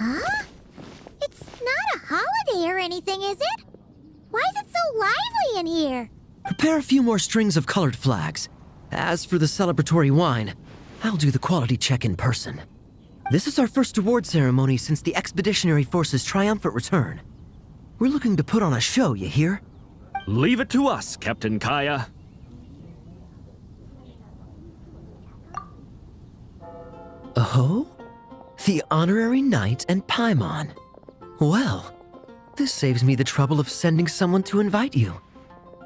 Huh? It's not a holiday or anything, is it? Why is it so lively in here? Prepare a few more strings of colored flags. As for the celebratory wine, I'll do the quality check in person. This is our first award ceremony since the Expeditionary Force's triumphant return. We're looking to put on a show, you hear? Leave it to us, Captain Kaya. Oh? The Honorary Knight and Paimon. Well, this saves me the trouble of sending someone to invite you.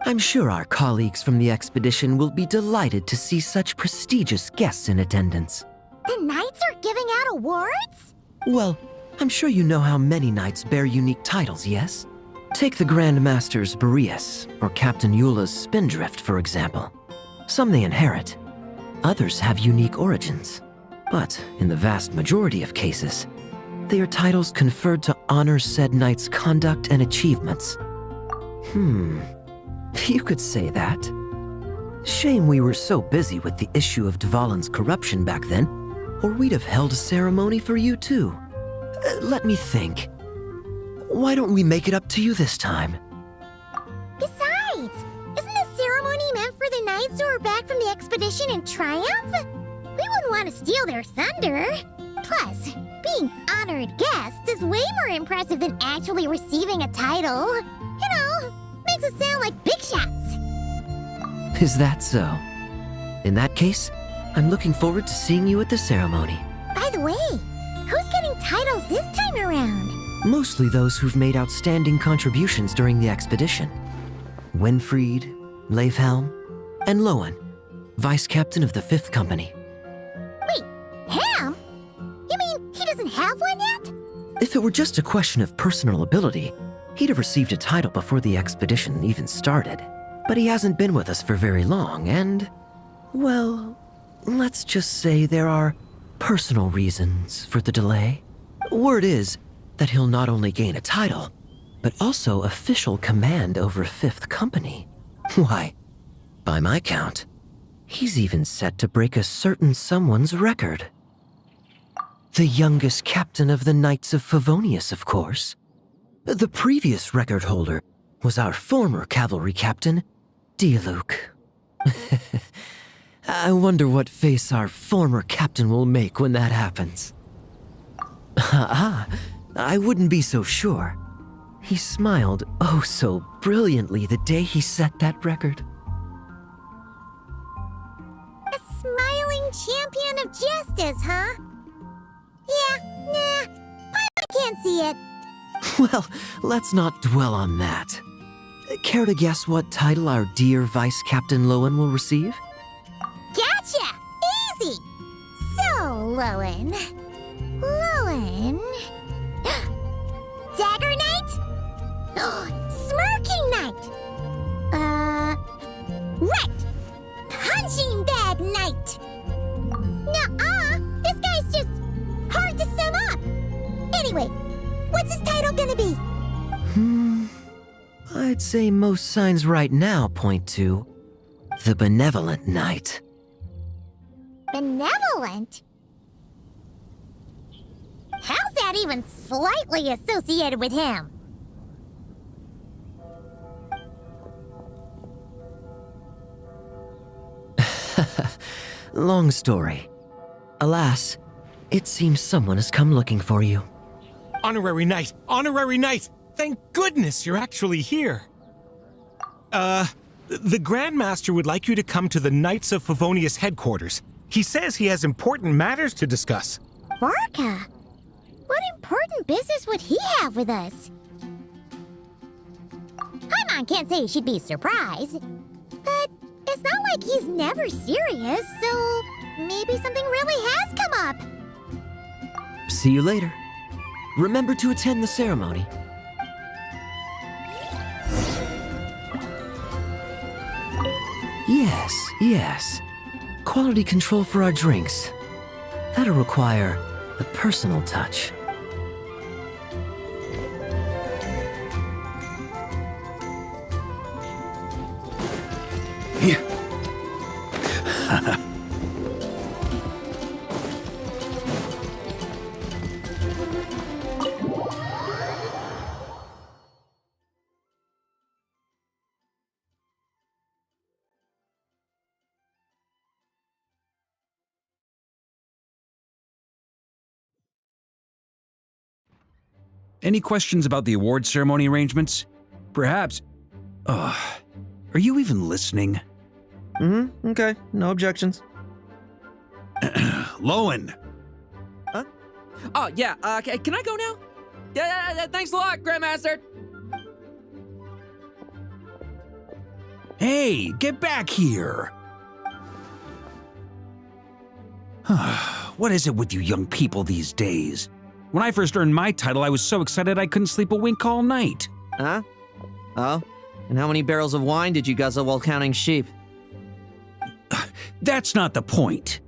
I'm sure our colleagues from the expedition will be delighted to see such prestigious guests in attendance. The knights are giving out awards? Well, I'm sure you know how many knights bear unique titles, yes? Take the Grand Master's Boreas, or Captain Eula's Spindrift, for example. Some they inherit. Others have unique origins. But in the vast majority of cases, they are titles conferred to honor said knight's conduct and achievements. You could say that. Shame we were so busy with the issue of Dvalin's corruption back then, or we'd have held a ceremony for you too. Let me think. Why don't we make it up to you this time? Besides, isn't the ceremony meant for the knights who are back from the expedition in triumph? We wouldn't want to steal their thunder. Plus, being honored guests is way more impressive than actually receiving a title. You know, makes us sound like big shots. Is that so? In that case, I'm looking forward to seeing you at the ceremony. By the way, who's getting titles this time around? Mostly those who've made outstanding contributions during the expedition. Winfried, Leifhelm, and Lohen, Vice Captain of the 5th Company. Wait, Ham? You mean he doesn't have one yet? If it were just a question of personal ability, he'd have received a title before the expedition even started. But he hasn't been with us for very long, and, well, let's just say there are personal reasons for the delay. Word is that he'll not only gain a title, but also official command over 5th Company. Why, by my count, he's even set to break a certain someone's record. The youngest captain of the Knights of Favonius, of course. The previous record holder was our former cavalry captain, Diluc. I wonder what face our former captain will make when that happens. I wouldn't be so sure. He smiled oh so brilliantly the day he set that record. A smiling champion of justice, huh? Yeah, nah, I can't see it. Well, let's not dwell on that. Care to guess what title our dear Vice Captain Lohen will receive? Gotcha! Easy! So, Lohen... Dagger Knight? Smirking Knight! Right! Punching Bag Knight! Nuh-uh! This guy's just hard to sum up! Anyway, what's his title gonna be? I'd say most signs right now point to the Benevolent Knight. Benevolent? How's that even slightly associated with him? Long story. Alas, it seems someone has come looking for you. Honorary Knight! Honorary Knight! Thank goodness you're actually here. The Grand Master would like you to come to the Knights of Favonius headquarters. He says he has important matters to discuss. Varka? What important business would he have with us? Paimon can't say she'd be surprised. But it's not like he's never serious, so maybe something really has come up. See you later. Remember to attend the ceremony. Yes. Quality control for our drinks. That'll require a personal touch. Here. Any questions about the award ceremony arrangements? Perhaps. Are you even listening? Okay. No objections. Lohen! Oh, yeah, can I go now? Yeah, thanks a lot, Grandmaster. Hey, get back here! What is it with you young people these days? When I first earned my title, I was so excited I couldn't sleep a wink all night. Huh? Oh? And how many barrels of wine did you guzzle while counting sheep? That's not the point.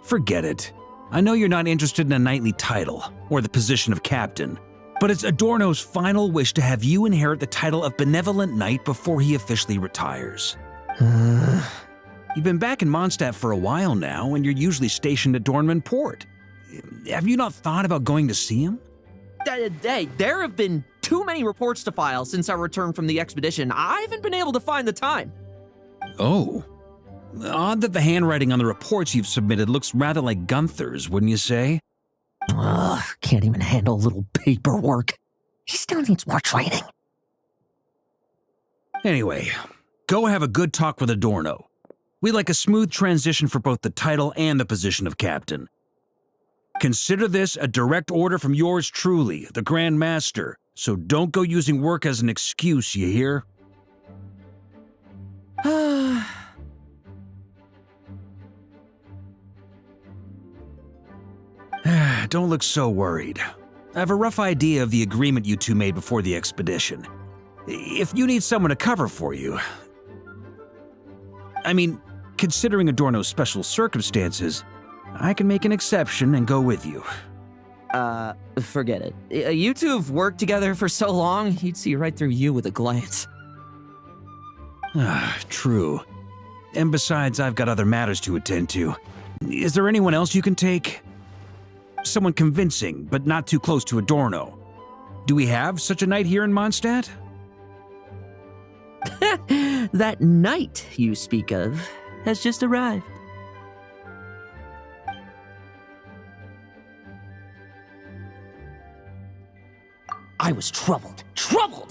Forget it. I know you're not interested in a knightly title, or the position of captain, but it's Adorno's final wish to have you inherit the title of Benevolent Knight before he officially retires. You've been back in Mondstadt for a while now, and you're usually stationed at Dornman Port. Have you not thought about going to see him? Hey, there have been too many reports to file since our return from the expedition. I haven't been able to find the time. Oh. Odd that the handwriting on the reports you've submitted looks rather like Gunther's, wouldn't you say? Ugh, can't even handle a little paperwork. He still needs more training. Anyway, go have a good talk with Adorno. We'd like a smooth transition for both the title and the position of captain. Consider this a direct order from yours truly, the Grand Master, so don't go using work as an excuse, you hear? Don't look so worried. I have a rough idea of the agreement you two made before the expedition. If you need someone to cover for you... I mean, considering Adorno's special circumstances, I can make an exception and go with you. Forget it. You two have worked together for so long, he'd see right through you with a glance. True. And besides, I've got other matters to attend to. Is there anyone else you can take? Someone convincing, but not too close to Adorno. Do we have such a knight here in Mondstadt? That knight you speak of has just arrived. I was troubled,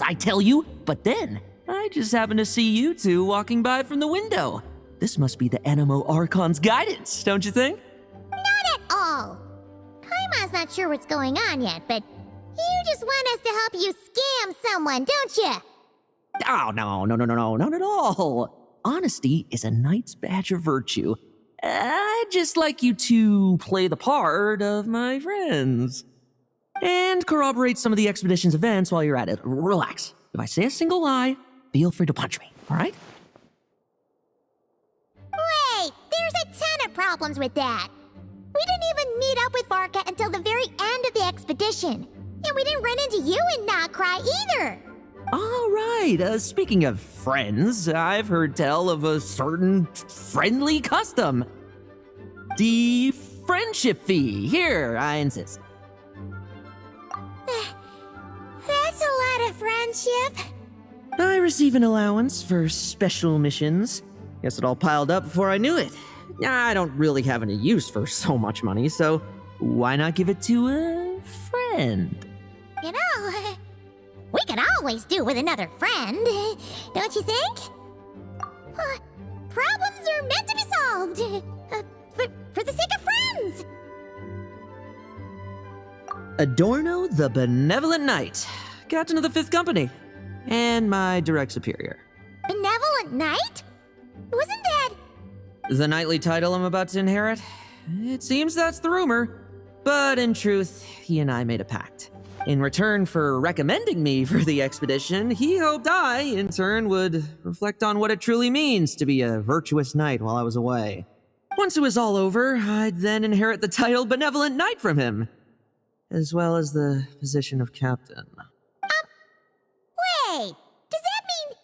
I tell you, but then I just happened to see you two walking by from the window. This must be the Animo Archon's guidance, don't you think? Not at all. Paimon's not sure what's going on yet, but you just want us to help you scam someone, don't you? Oh, no, not at all. Honesty is a knight's badge of virtue. I'd just like you to play the part of my friends. And corroborate some of the expedition's events while you're at it. Relax. If I say a single lie, feel free to punch me, all right? Wait, there's a ton of problems with that. We didn't even meet up with Varka until the very end of the expedition. And we didn't run into you in Nocry either. All right, speaking of friends, I've heard tell of a certain friendly custom. The friendship fee. Here, I insist. That's a lot of friendship. I receive an allowance for special missions. Guess it all piled up before I knew it. I don't really have any use for so much money, so why not give it to a friend? You know, we could always do with another friend, don't you think? Problems are meant to be solved. For the sake of friends. Adorno the Benevolent Knight, Captain of the 5th Company, and my direct superior. Benevolent Knight? Wasn't that... The knightly title I'm about to inherit? It seems that's the rumor, but in truth, he and I made a pact. In return for recommending me for the expedition, he hoped I, in turn, would reflect on what it truly means to be a virtuous knight while I was away. Once it was all over, I'd then inherit the title Benevolent Knight from him, as well as the position of captain. Wait, does that mean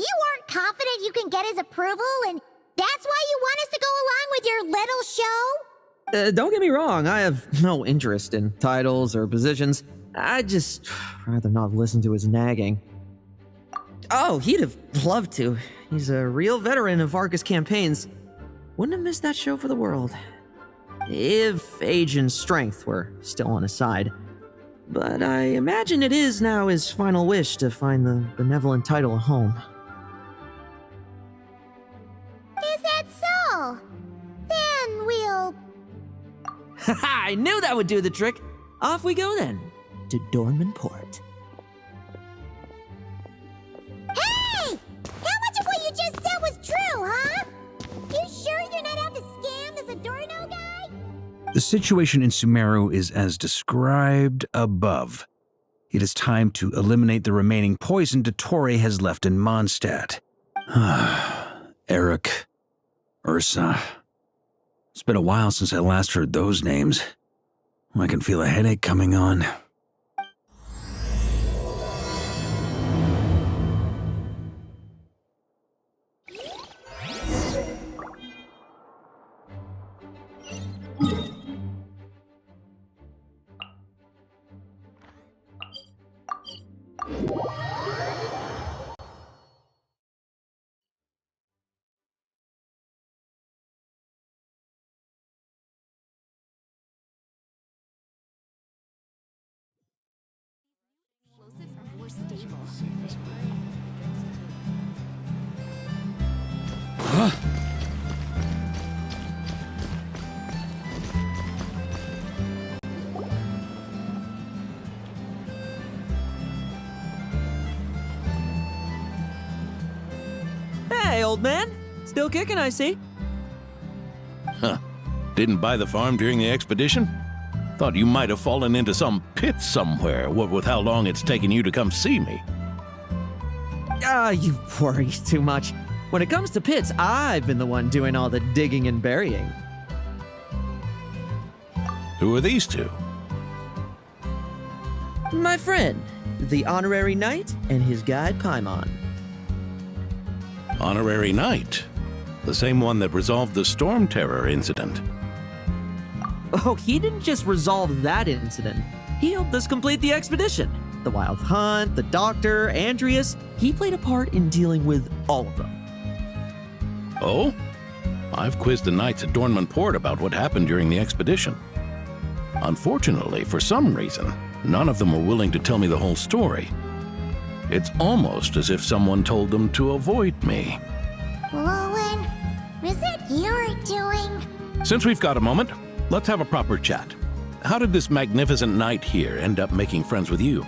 you aren't confident you can get his approval and that's why you want us to go along with your little show? Don't get me wrong, I have no interest in titles or positions. I'd just rather not listen to his nagging. Oh, he'd have loved to. He's a real veteran of Arcus campaigns. Wouldn't have missed that show for the world. If age and strength were still on his side. But I imagine it is now his final wish to find the benevolent title a home. Is that so? Then we'll... Haha, I knew that would do the trick. Off we go then, to Dornman Port. Hey! How much of what you just said was true, huh? You sure you're not out to scam this Adorno guy? The situation in Sumeru is as described above. It is time to eliminate the remaining poison Dottore has left in Mondstadt. Eric, Ursa. It's been a while since I last heard those names. I can feel a headache coming on. Hey, old man. Still kicking, I see. Huh. Didn't buy the farm during the expedition? Thought you might have fallen into some pit somewhere, what with how long it's taken you to come see me. You worry too much. When it comes to pits, I've been the one doing all the digging and burying. Who are these two? My friend, the honorary knight, and his guide Paimon. Honorary Knight. The same one that resolved the Storm Terror incident. Oh, he didn't just resolve that incident. He helped us complete the expedition. The Wild Hunt, the Doctor, Andreas. He played a part in dealing with all of them. Oh? I've quizzed the knights at Dornman Port about what happened during the expedition. Unfortunately, for some reason, none of them were willing to tell me the whole story. It's almost as if someone told them to avoid me. Lohen, is it your doing? Since we've got a moment, let's have a proper chat. How did this magnificent knight here end up making friends with you?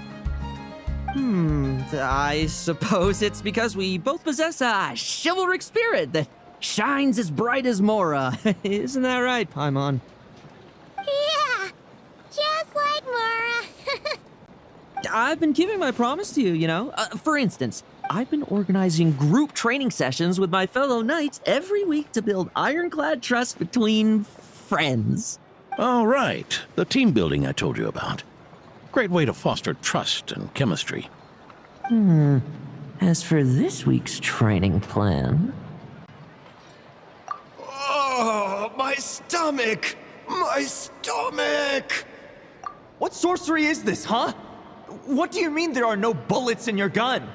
I suppose it's because we both possess a chivalric spirit that shines as bright as Mora. Isn't that right, Paimon? Yeah, just like Mara. I've been keeping my promise to you, you know. For instance, I've been organizing group training sessions with my fellow knights every week to build ironclad trust between friends. Oh, right. The team building I told you about. Great way to foster trust and chemistry. As for this week's training plan... Oh, my stomach! My stomach! What sorcery is this, huh? What do you mean there are no bullets in your gun?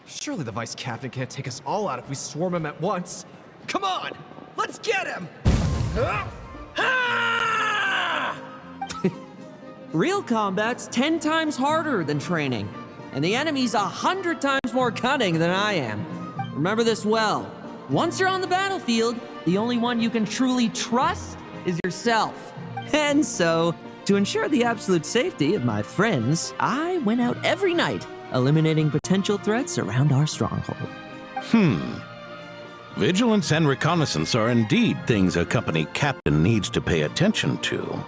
Surely the vice captain can't take us all out if we swarm him at once. Come on! Let's get him! Real combat's 10 times harder than training, and the enemy's 100 times more cunning than I am. Remember this well. Once you're on the battlefield, the only one you can truly trust is yourself. And so, to ensure the absolute safety of my friends, I went out every night, eliminating potential threats around our stronghold. Vigilance and reconnaissance are indeed things a company captain needs to pay attention to.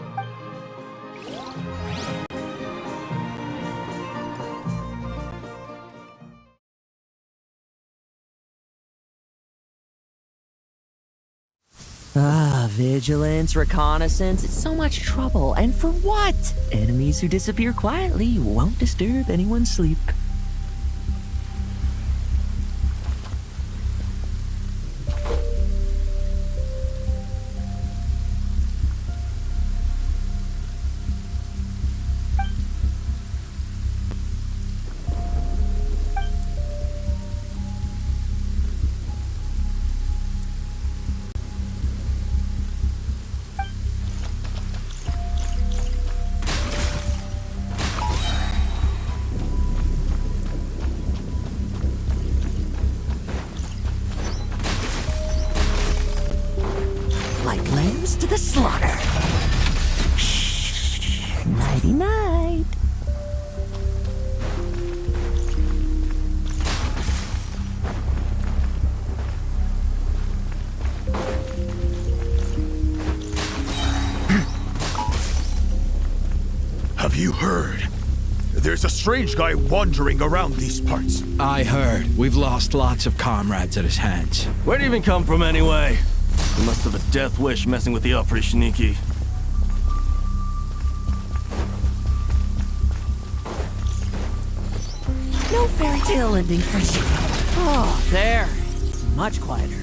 Vigilance, reconnaissance, it's so much trouble. And for what? Enemies who disappear quietly won't disturb anyone's sleep. Like lambs to the slaughter. Shh. Nighty night. Have you heard? There's a strange guy wandering around these parts. I heard. We've lost lots of comrades at his hands. Where'd he even come from anyway? He must have a death wish messing with the Oprishniki. No fairy tale ending for you. Oh, there. Much quieter.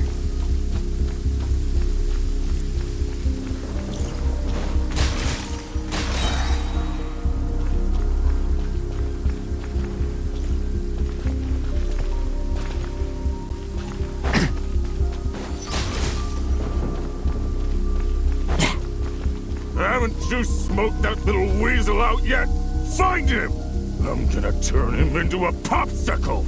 Haven't you smoked that little weasel out yet? Find him! I'm gonna turn him into a popsicle!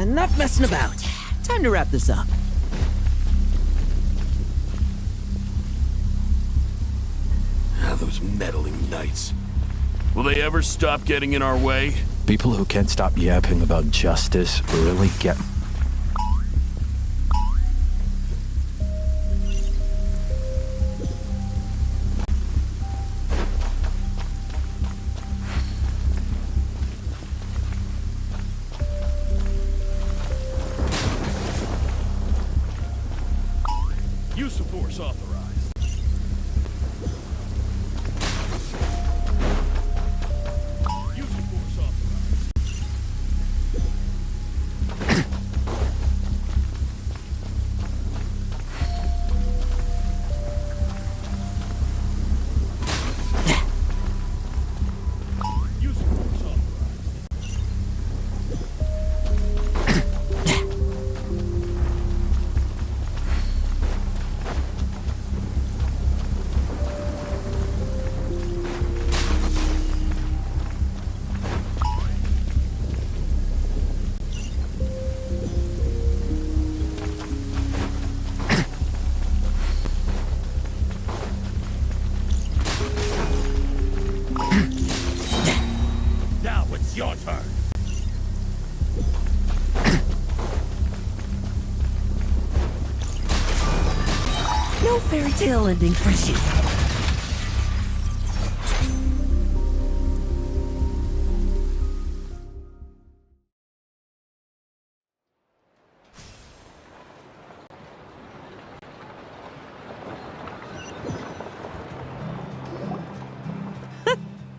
Enough messing about. Time to wrap this up. Those meddling knights. Will they ever stop getting in our way? People who can't stop yapping about justice really get... Use of force authorized. Use of force authorized. Use of force authorized. Now it's your turn. No fairy tale ending for you.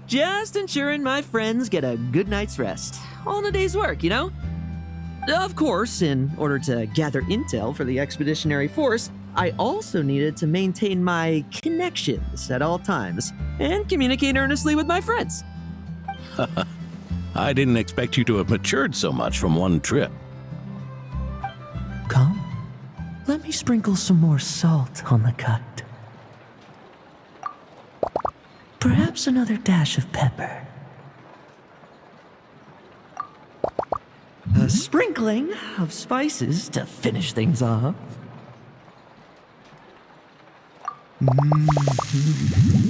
Just ensuring my friends get a good night's rest. All in a day's work, you know? Of course, in order to gather intel for the expeditionary force, I also needed to maintain my connections at all times and communicate earnestly with my friends. I didn't expect you to have matured so much from one trip. Come, let me sprinkle some more salt on the cut. Perhaps another dash of pepper. A sprinkling of spices to finish things off.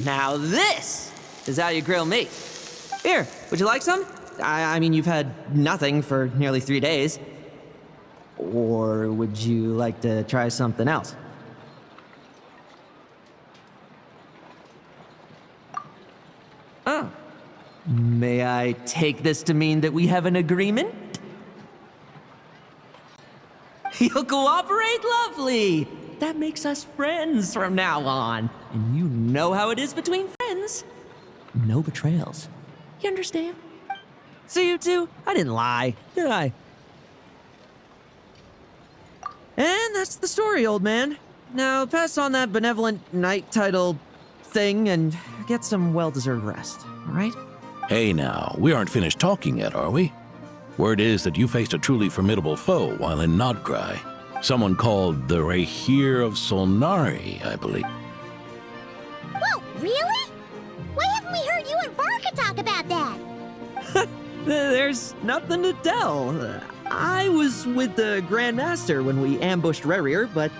Now this is how you grill me. Here, would you like some? I mean, you've had nothing for nearly 3 days. Or would you like to try something else? Oh, May I take this to mean that we have an agreement? You'll cooperate? Lovely! That makes us friends from now on. And you know how it is between friends. No betrayals. You understand? So you two, I didn't lie, did I? And that's the story, old man. Now pass on that benevolent knight title thing and get some well-deserved rest, all right? Hey now, we aren't finished talking yet, are we? Word is that you faced a truly formidable foe while in Nodgrai. Someone called the Rehir of Solnari, I believe. Whoa, really? Why haven't we heard you and Varka talk about that? There's nothing to tell. I was with the Grand Master when we ambushed Rerir, but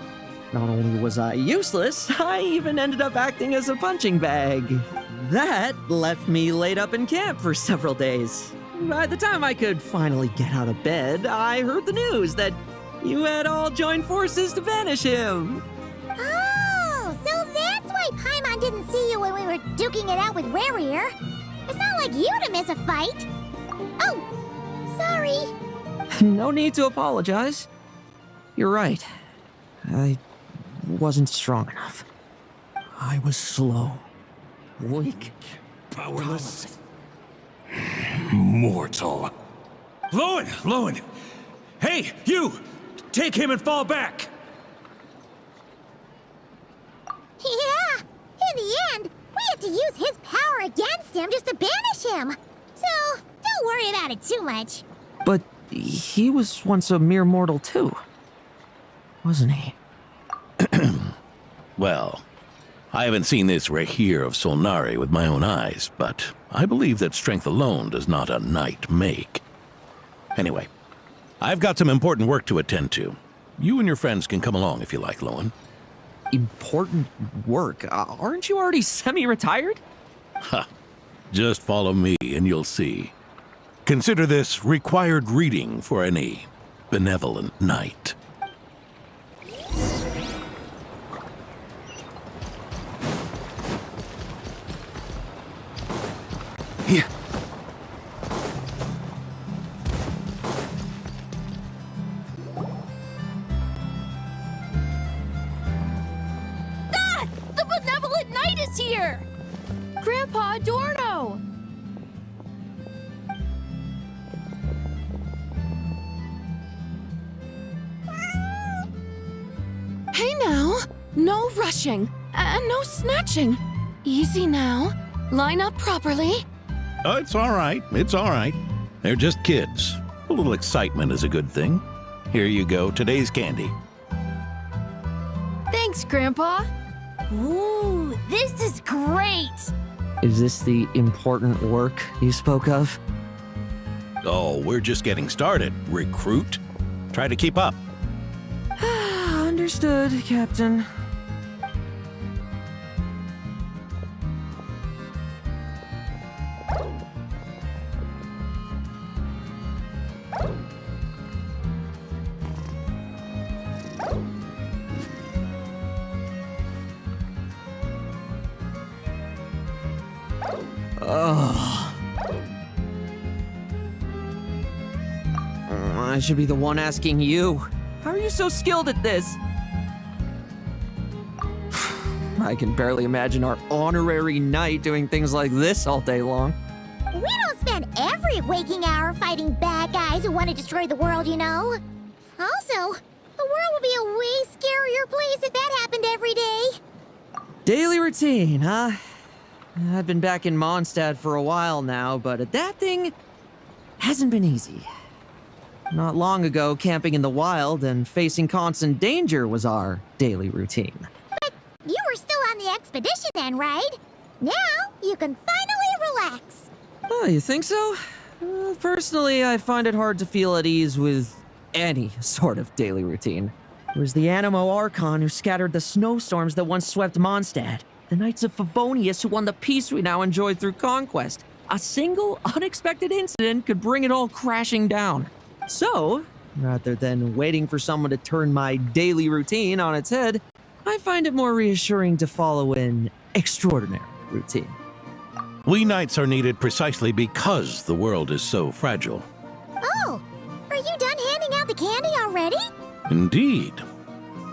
not only was I useless, I even ended up acting as a punching bag. That left me laid up in camp for several days. By the time I could finally get out of bed, I heard the news that you had all joined forces to banish him. Oh, so that's why Paimon didn't see you when we were duking it out with Rerir. It's not like you to miss a fight. Oh, sorry. No need to apologize. You're right. I wasn't strong enough. I was slow, weak, Powerless. Mortal. Lohen! Hey, you! Take him and fall back! Yeah, in the end, we had to use his power against him just to banish him. So, don't worry about it too much. But he was once a mere mortal too, wasn't he? Well, I haven't seen this Rehir of Solnari with my own eyes, but I believe that strength alone does not a knight make. Anyway, I've got some important work to attend to. You and your friends can come along if you like, Lohen. Important work? Aren't you already semi-retired? Ha! Just follow me and you'll see. Consider this required reading for any benevolent knight. Yeah. Ah! The benevolent knight is here! Grandpa Adorno! Hey now! No rushing, and no snatching. Easy now. Line up properly. Oh, it's all right. It's all right. They're just kids. A little excitement is a good thing. Here you go, today's candy. Thanks, Grandpa. Ooh, this is great! Is this the important work you spoke of? Oh, we're just getting started, recruit. Try to keep up. Understood, Captain. I should be the one asking you. How are you so skilled at this? I can barely imagine our honorary knight doing things like this all day long. We don't spend every waking hour fighting bad guys who want to destroy the world, you know. Also, the world would be a way scarier place if that happened every day. Daily routine, huh? I've been back in Mondstadt for a while now, but adapting hasn't been easy. Not long ago, camping in the wild and facing constant danger was our daily routine. But you were still on the expedition then, right? Now you can finally relax. Oh, you think so? Personally, I find it hard to feel at ease with any sort of daily routine. It was the Animo Archon who scattered the snowstorms that once swept Mondstadt. The Knights of Favonius who won the peace we now enjoy through conquest. A single unexpected incident could bring it all crashing down. So, rather than waiting for someone to turn my daily routine on its head, I find it more reassuring to follow an extraordinary routine. We knights are needed precisely because the world is so fragile. Oh, are you done handing out the candy already? Indeed.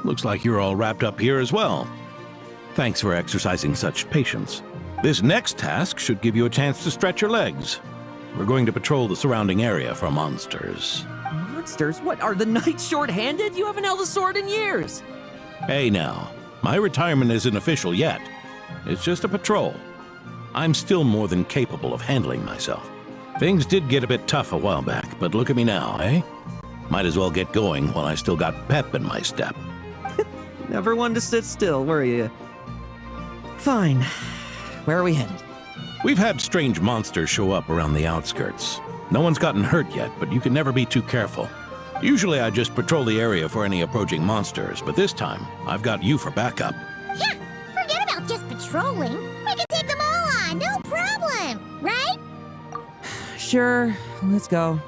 Looks like you're all wrapped up here as well. Thanks for exercising such patience. This next task should give you a chance to stretch your legs. We're going to patrol the surrounding area for monsters. Monsters? What, are the knights short-handed? You haven't held a sword in years. Hey now, my retirement isn't official yet. It's just a patrol. I'm still more than capable of handling myself. Things did get a bit tough a while back, but look at me now, eh? Might as well get going while I still got pep in my step. Never one to sit still, were you? Fine. Where are we headed? We've had strange monsters show up around the outskirts. No one's gotten hurt yet, but you can never be too careful. Usually I just patrol the area for any approaching monsters, but this time I've got you for backup. Yeah, forget about just patrolling. We can take them all on, no problem, right? Sure, let's go.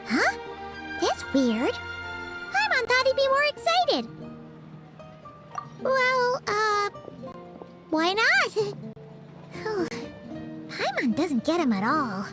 Huh? That's weird. Paimon thought he'd be more excited. Well, why not? Paimon doesn't get him at all.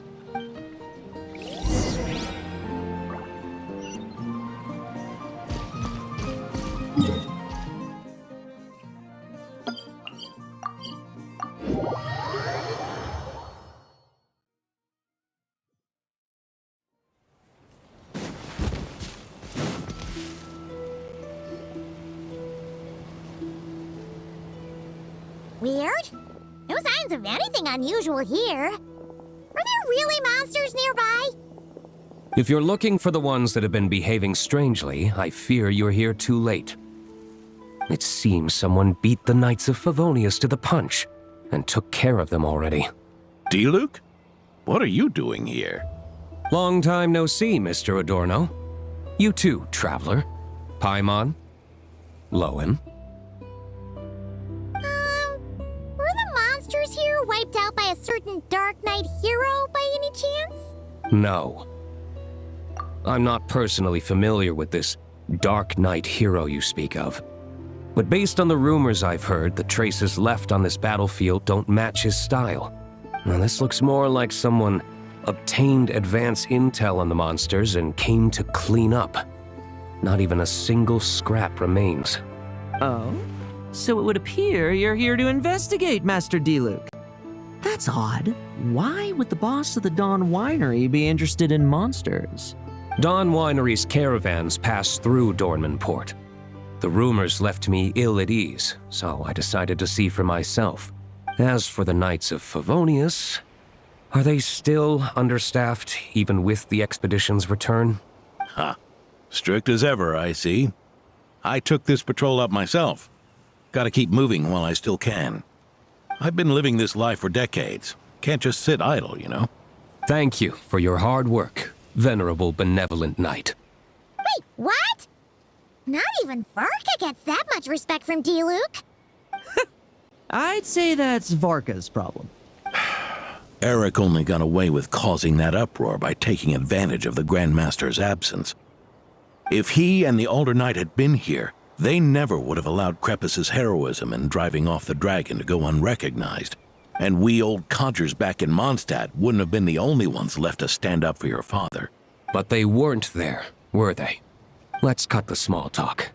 Weird? No signs of anything unusual here. Are there really monsters nearby? If you're looking for the ones that have been behaving strangely, I fear you're here too late. It seems someone beat the Knights of Favonius to the punch and took care of them already. Diluc? What are you doing here? Long time no see, Mr. Adorno. You too, traveler. Paimon? Lohen? Were the monsters here wiped out by a certain Dark Knight hero by any chance? No. I'm not personally familiar with this Dark Knight hero you speak of. But based on the rumors I've heard, the traces left on this battlefield don't match his style. Now this looks more like someone obtained advance intel on the monsters and came to clean up. Not even a single scrap remains. Oh? So it would appear you're here to investigate, Master Diluc. That's odd. Why would the boss of the Dawn Winery be interested in monsters? Dawn Winery's caravans pass through Dornman Port. The rumors left me ill at ease, so I decided to see for myself. As for the Knights of Favonius, are they still understaffed even with the expedition's return? Ha. Strict as ever, I see. I took this patrol up myself. Gotta keep moving while I still can. I've been living this life for decades. Can't just sit idle, you know? Thank you for your hard work, venerable benevolent knight. Wait, what? Not even Varka gets that much respect from Diluc. I'd say that's Varka's problem. Eric only got away with causing that uproar by taking advantage of the Grandmaster's absence. If he and the Alder Knight had been here, they never would have allowed Crepus's heroism in driving off the dragon to go unrecognized. And we old codgers back in Mondstadt wouldn't have been the only ones left to stand up for your father. But they weren't there, were they? Let's cut the small talk.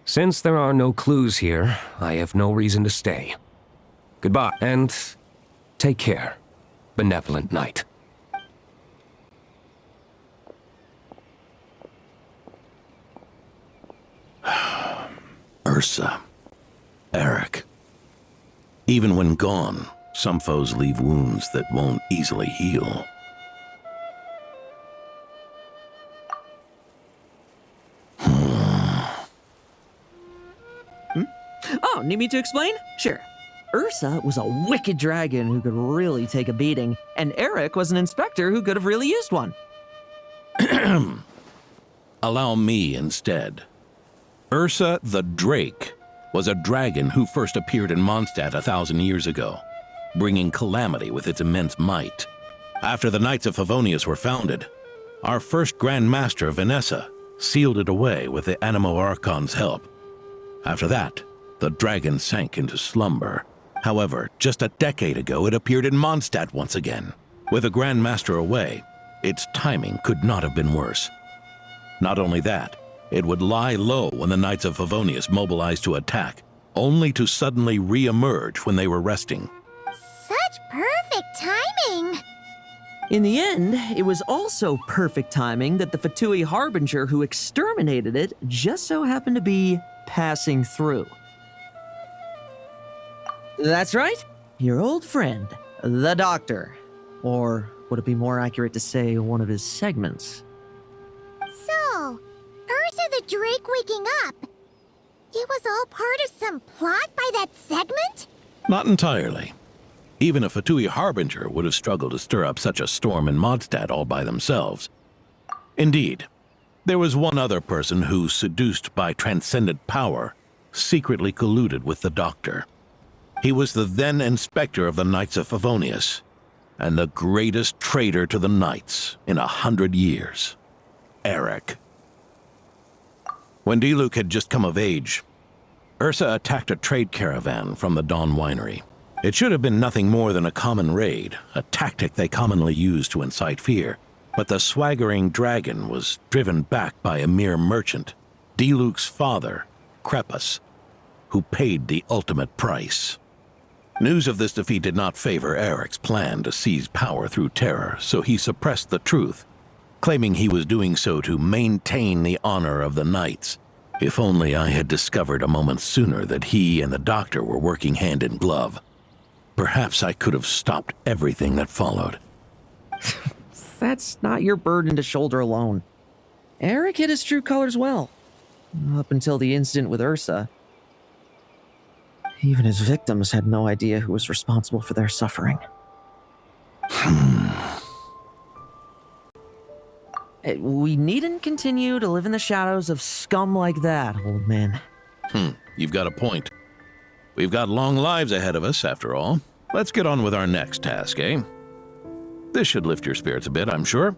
Since there are no clues here, I have no reason to stay. Goodbye, and take care, benevolent knight. Ursa. Eric. Even when gone, some foes leave wounds that won't easily heal. Oh, need me to explain? Sure. Ursa was a wicked dragon who could really take a beating, and Eric was an inspector who could have really used one. Allow me instead. Ursa the Drake was a dragon who first appeared in Mondstadt 1,000 years ago, bringing calamity with its immense might. After the Knights of Favonius were founded, our first Grand Master, Vanessa, sealed it away with the Animo Archon's help. After that, the dragon sank into slumber. However, just a decade ago, it appeared in Mondstadt once again. With a Grand Master away, its timing could not have been worse. Not only that, it would lie low when the Knights of Favonius mobilized to attack, only to suddenly re-emerge when they were resting. Such perfect timing! In the end, it was also perfect timing that the Fatui Harbinger who exterminated it just so happened to be passing through. That's right, your old friend, the Doctor. Or would it be more accurate to say one of his segments? So, Ursa the Drake waking up. It was all part of some plot by that segment? Not entirely. Even a Fatui Harbinger would have struggled to stir up such a storm in Mondstadt all by themselves. Indeed, there was one other person who, seduced by transcendent power, secretly colluded with the Doctor. He was the then Inspector of the Knights of Favonius, and the greatest traitor to the Knights in 100 years, Eric. When Diluc had just come of age, Ursa attacked a trade caravan from the Dawn Winery. It should have been nothing more than a common raid, a tactic they commonly use to incite fear. But the swaggering dragon was driven back by a mere merchant, Diluc's father, Crepus, who paid the ultimate price. News of this defeat did not favor Eric's plan to seize power through terror, so he suppressed the truth, claiming he was doing so to maintain the honor of the Knights. If only I had discovered a moment sooner that he and the Doctor were working hand in glove. Perhaps I could have stopped everything that followed. That's not your burden to shoulder alone. Eric hid his true colors well. Up until the incident with Ursa. Even his victims had no idea who was responsible for their suffering. We needn't continue to live in the shadows of scum like that, old man. You've got a point. We've got long lives ahead of us, after all. Let's get on with our next task, eh? This should lift your spirits a bit, I'm sure.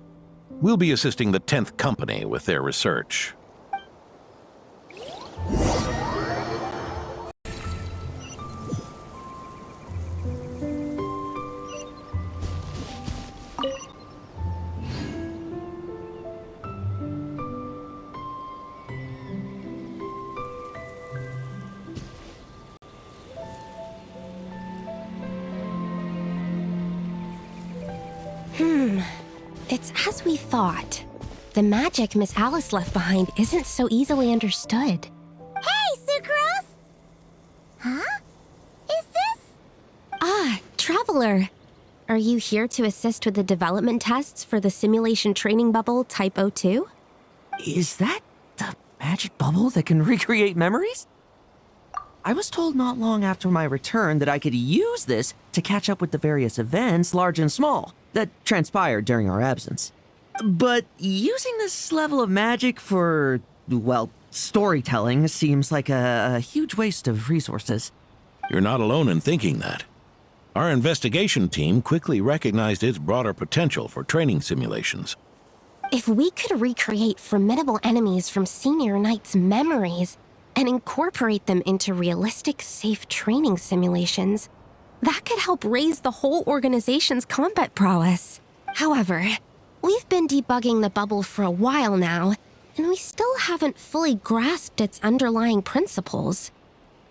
We'll be assisting the 10th Company with their research. It's as we thought. The magic Miss Alice left behind isn't so easily understood. Hey, Sucrose! Huh? Is this? Ah, Traveler. Are you here to assist with the development tests for the simulation training bubble Type 02? Is that the magic bubble that can recreate memories? I was told not long after my return that I could use this to catch up with the various events, large and small, that transpired during our absence. But using this level of magic for, well, storytelling seems like a huge waste of resources. You're not alone in thinking that. Our investigation team quickly recognized its broader potential for training simulations. If we could recreate formidable enemies from Senior Knight's memories and incorporate them into realistic, safe training simulations, that could help raise the whole organization's combat prowess. However, we've been debugging the bubble for a while now, and we still haven't fully grasped its underlying principles.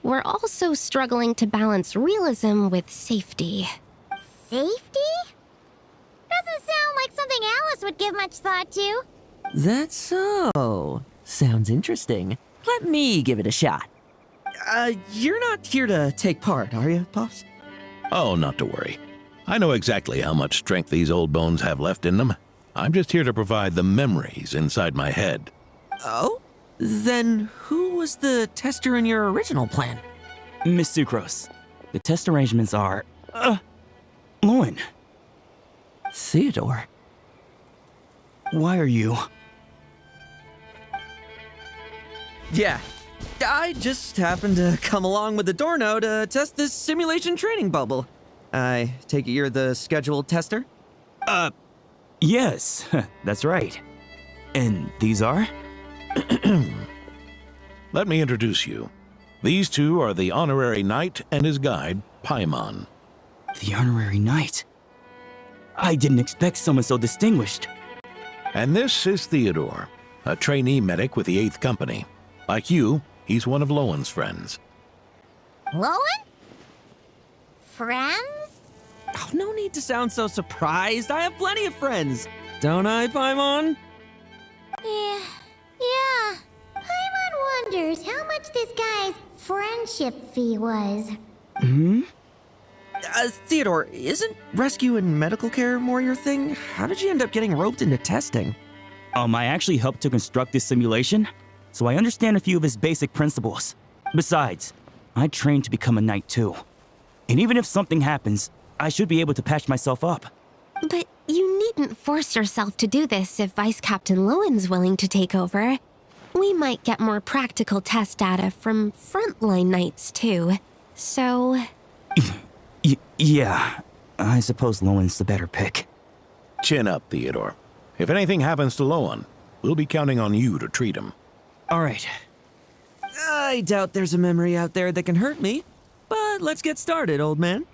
We're also struggling to balance realism with safety. Safety? Doesn't sound like something Alice would give much thought to. That's so. Sounds interesting. Let me give it a shot. You're not here to take part, are you, Pops? Oh, not to worry. I know exactly how much strength these old bones have left in them. I'm just here to provide the memories inside my head. Oh? Then who was the tester in your original plan? Miss Sucrose, the test arrangements are... Lohen. Theodore. Why are you... Yeah, I just happened to come along with the Dorno to test this simulation training bubble. I take it you're the scheduled tester? Yes, that's right. And these are? Let me introduce you. These two are the honorary knight and his guide, Paimon. The honorary knight? I didn't expect someone so distinguished. And this is Theodore, a trainee medic with the 8th Company. Like you, he's one of Lohen's friends. Lohen? Friends? Oh, no need to sound so surprised. I have plenty of friends. Don't I, Paimon? Yeah. Paimon wonders how much this guy's friendship fee was. Theodore, isn't rescue and medical care more your thing? How did you end up getting roped into testing? I actually helped to construct this simulation, so I understand a few of its basic principles. Besides, I trained to become a knight too. And even if something happens, I should be able to patch myself up. But you needn't force yourself to do this if Vice Captain Lowen's willing to take over. We might get more practical test data from frontline knights too. So... Yeah, I suppose Lowen's the better pick. Chin up, Theodore. If anything happens to Lohen, we'll be counting on you to treat him. All right. I doubt there's a memory out there that can hurt me, but let's get started, old man.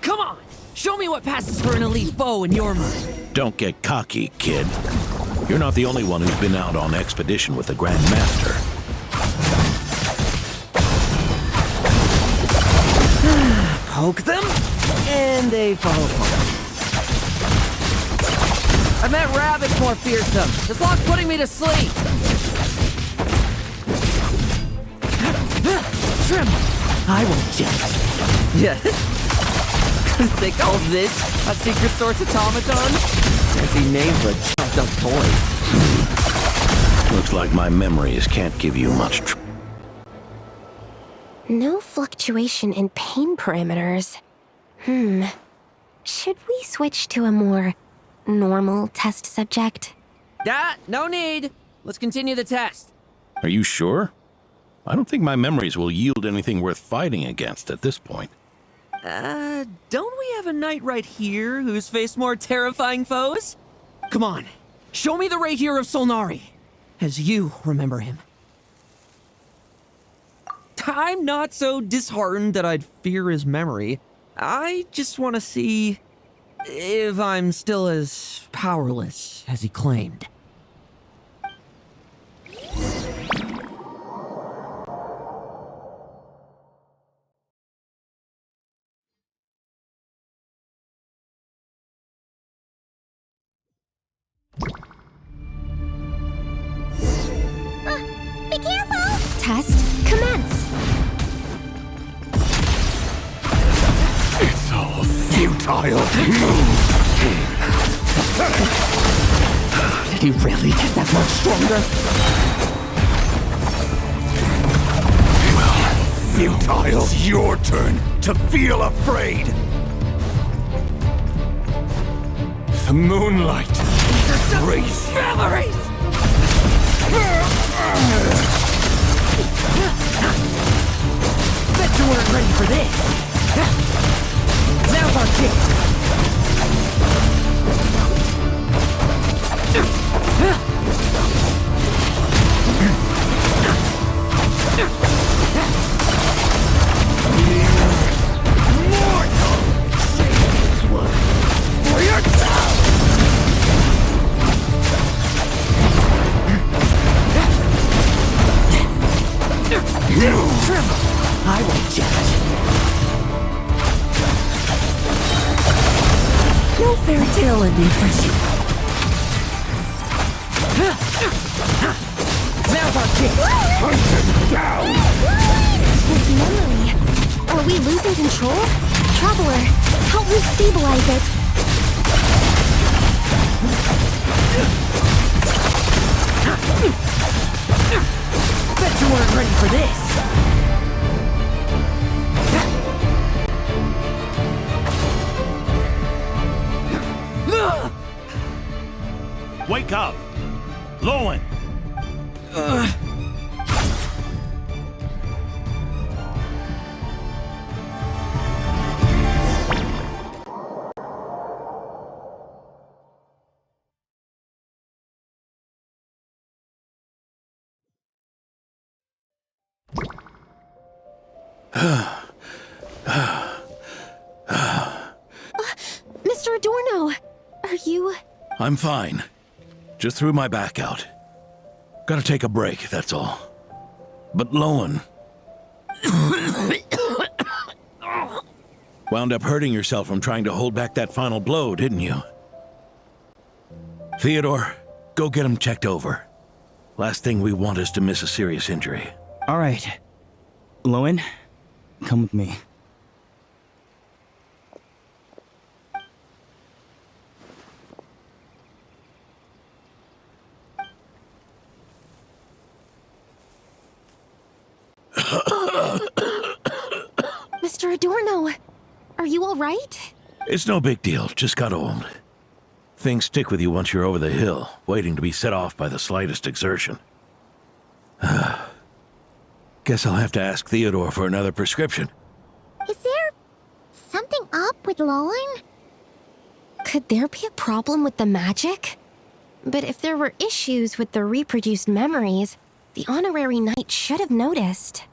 Come on! Show me what passes for an elite foe in your mind. Don't get cocky, kid. You're not the only one who's been out on expedition with the Grand Master. Poke them, and they fall apart. I met rabbits more fearsome. This lock's putting me to sleep. Trim! I won't just. Yeah. They call this a secret source automaton? Fancy name for a chucked up toy. Looks like my memories can't give you much no fluctuation in pain parameters. Should we switch to a more normal test subject? No need. Let's continue the test. Are you sure? I don't think my memories will yield anything worth fighting against at this point. Don't we have a knight right here who's faced more terrifying foes? Come on, show me the Rahir of Solnari, as you remember him. I'm not so disheartened that I'd fear his memory. I just want to see if I'm still as powerless as he claimed. Be careful! Test commence. It's all futile. Did he really get that much stronger? Futile. It's your turn to feel afraid. The moonlight. Raise memories! Bet you weren't ready for this. Now's our chance. I won't judge. No fairy tale ending for you. Now's our chance. Hunt him down. His memory. Are we losing control? Traveler, help me stabilize it. Bet you weren't ready for this. Wake up! Lohen! Mr. Adorno, are you... I'm fine. Just threw my back out. Gotta take a break, that's all. But Lohen... wound up hurting yourself from trying to hold back that final blow, didn't you? Theodore, go get him checked over. Last thing we want is to miss a serious injury. All right. Lohen, come with me. Mr. Adorno, are you all right? It's no big deal, just got old. Things stick with you once you're over the hill, waiting to be set off by the slightest exertion. Guess I'll have to ask Theodore for another prescription. Is there something up with Lohen? Could there be a problem with the magic? But if there were issues with the reproduced memories, the honorary knight should have noticed.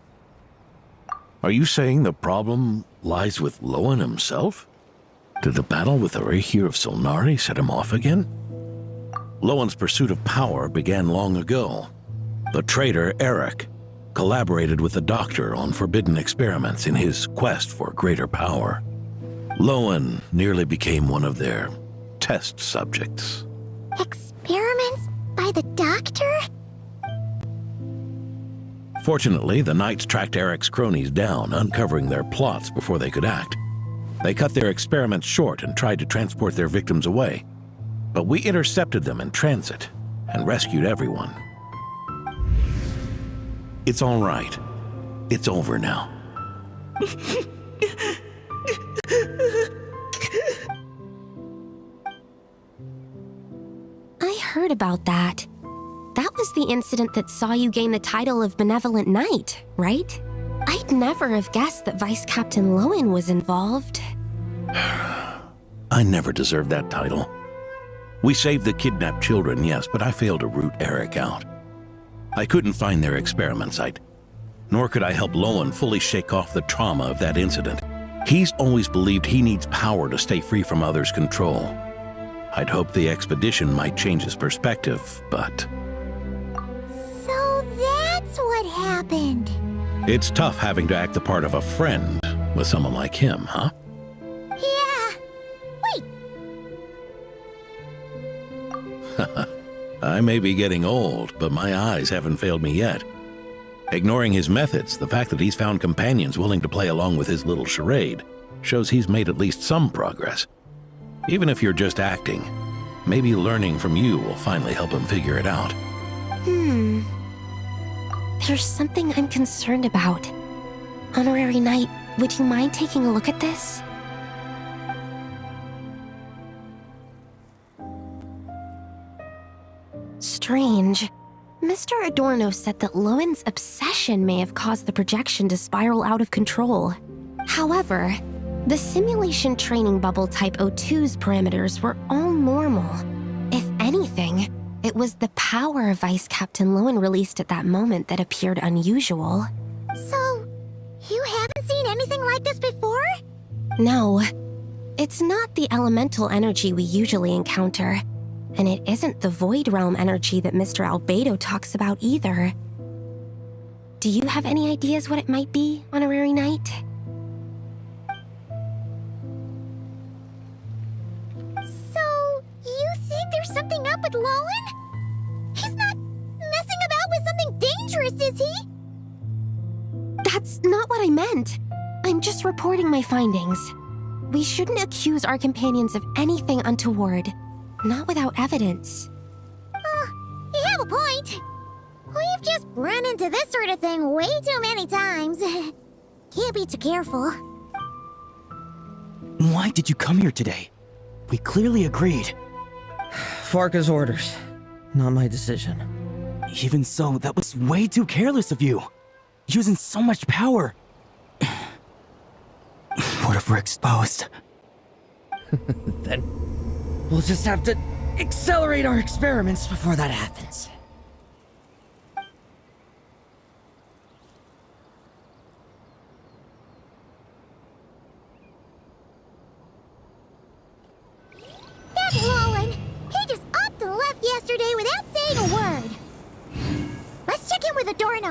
Are you saying the problem lies with Lohen himself? Did the battle with the Rehir of Solnari set him off again? Lohen's pursuit of power began long ago. The traitor, Eric, collaborated with the Doctor on forbidden experiments in his quest for greater power. Lohen nearly became one of their test subjects. Experiments by the Doctor? Fortunately, the Knights tracked Eric's cronies down, uncovering their plots before they could act. They cut their experiments short and tried to transport their victims away. But we intercepted them in transit and rescued everyone. It's all right. It's over now. I heard about that. That was the incident that saw you gain the title of Benevolent Knight, right? I'd never have guessed that Vice Captain Lohen was involved. I never deserved that title. We saved the kidnapped children, yes, but I failed to root Eric out. I couldn't find their experiment site, nor could I help Lohen fully shake off the trauma of that incident. He's always believed he needs power to stay free from others' control. I'd hoped the expedition might change his perspective, but... So that's what happened. It's tough having to act the part of a friend with someone like him, huh? Yeah. Wait. I may be getting old, but my eyes haven't failed me yet. Ignoring his methods, the fact that he's found companions willing to play along with his little charade shows he's made at least some progress. Even if you're just acting, maybe learning from you will finally help him figure it out. There's something I'm concerned about. Honorary Knight, would you mind taking a look at this? Strange. Mr. Adorno said that Lohen's obsession may have caused the projection to spiral out of control. However, the simulation training bubble Type 02's parameters were all normal. If anything, it was the power Vice Captain Lohen released at that moment that appeared unusual. So, you haven't seen anything like this before? No. It's not the elemental energy we usually encounter. And it isn't the Void Realm energy that Mr. Albedo talks about either. Do you have any ideas what it might be, Honorary Knight? So, you think there's something up with Lohen? He's not messing about with something dangerous, is he? That's not what I meant. I'm just reporting my findings. We shouldn't accuse our companions of anything untoward. Not without evidence. You have a point. We've just run into this sort of thing way too many times. Can't be too careful. Why did you come here today? We clearly agreed. Farka's orders. Not my decision. Even so, that was way too careless of you. Using so much power. What if we're exposed? Then we'll just have to accelerate our experiments before that happens.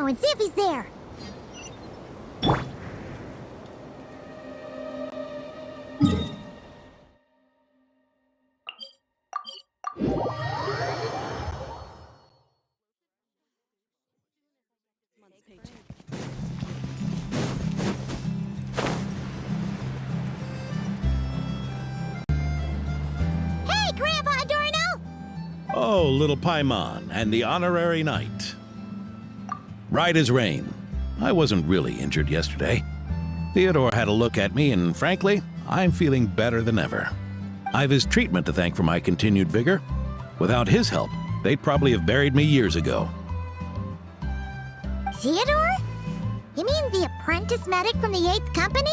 now and see if he's there. Hey, Grandpa Adorno! Oh, little Paimon and the honorary knight. Right as rain. I wasn't really injured yesterday. Theodore had a look at me, and frankly, I'm feeling better than ever. I've his treatment to thank for my continued vigor. Without his help, they'd probably have buried me years ago. Theodore? You mean the apprentice medic from the 8th Company?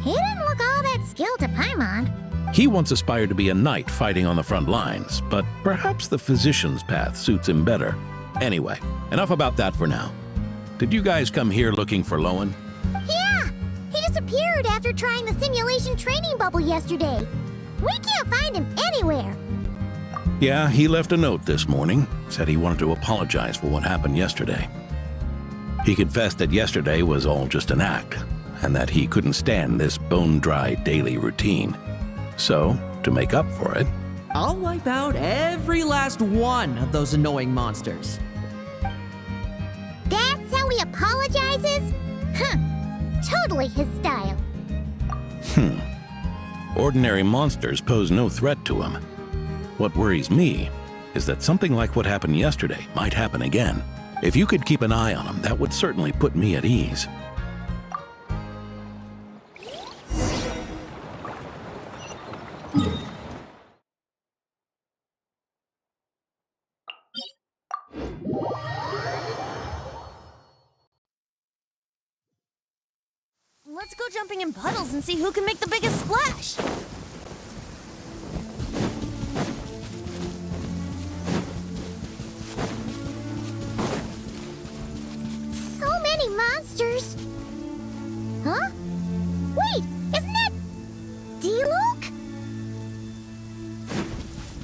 He didn't look all that skilled to Paimon. He once aspired to be a knight fighting on the front lines, but perhaps the physician's path suits him better. Anyway, enough about that for now. Did you guys come here looking for Lohen? Yeah! He disappeared after trying the simulation training bubble yesterday. We can't find him anywhere. Yeah, he left a note this morning. Said he wanted to apologize for what happened yesterday. He confessed that yesterday was all just an act, and that he couldn't stand this bone-dry daily routine. So, to make up for it, I'll wipe out every last one of those annoying monsters. That's how he apologizes? Huh. Totally his style. Ordinary monsters pose no threat to him. What worries me is that something like what happened yesterday might happen again. If you could keep an eye on him, that would certainly put me at ease. Let's go jumping in puddles and see who can make the biggest splash. So many monsters. Huh? Wait, isn't that D-Luke?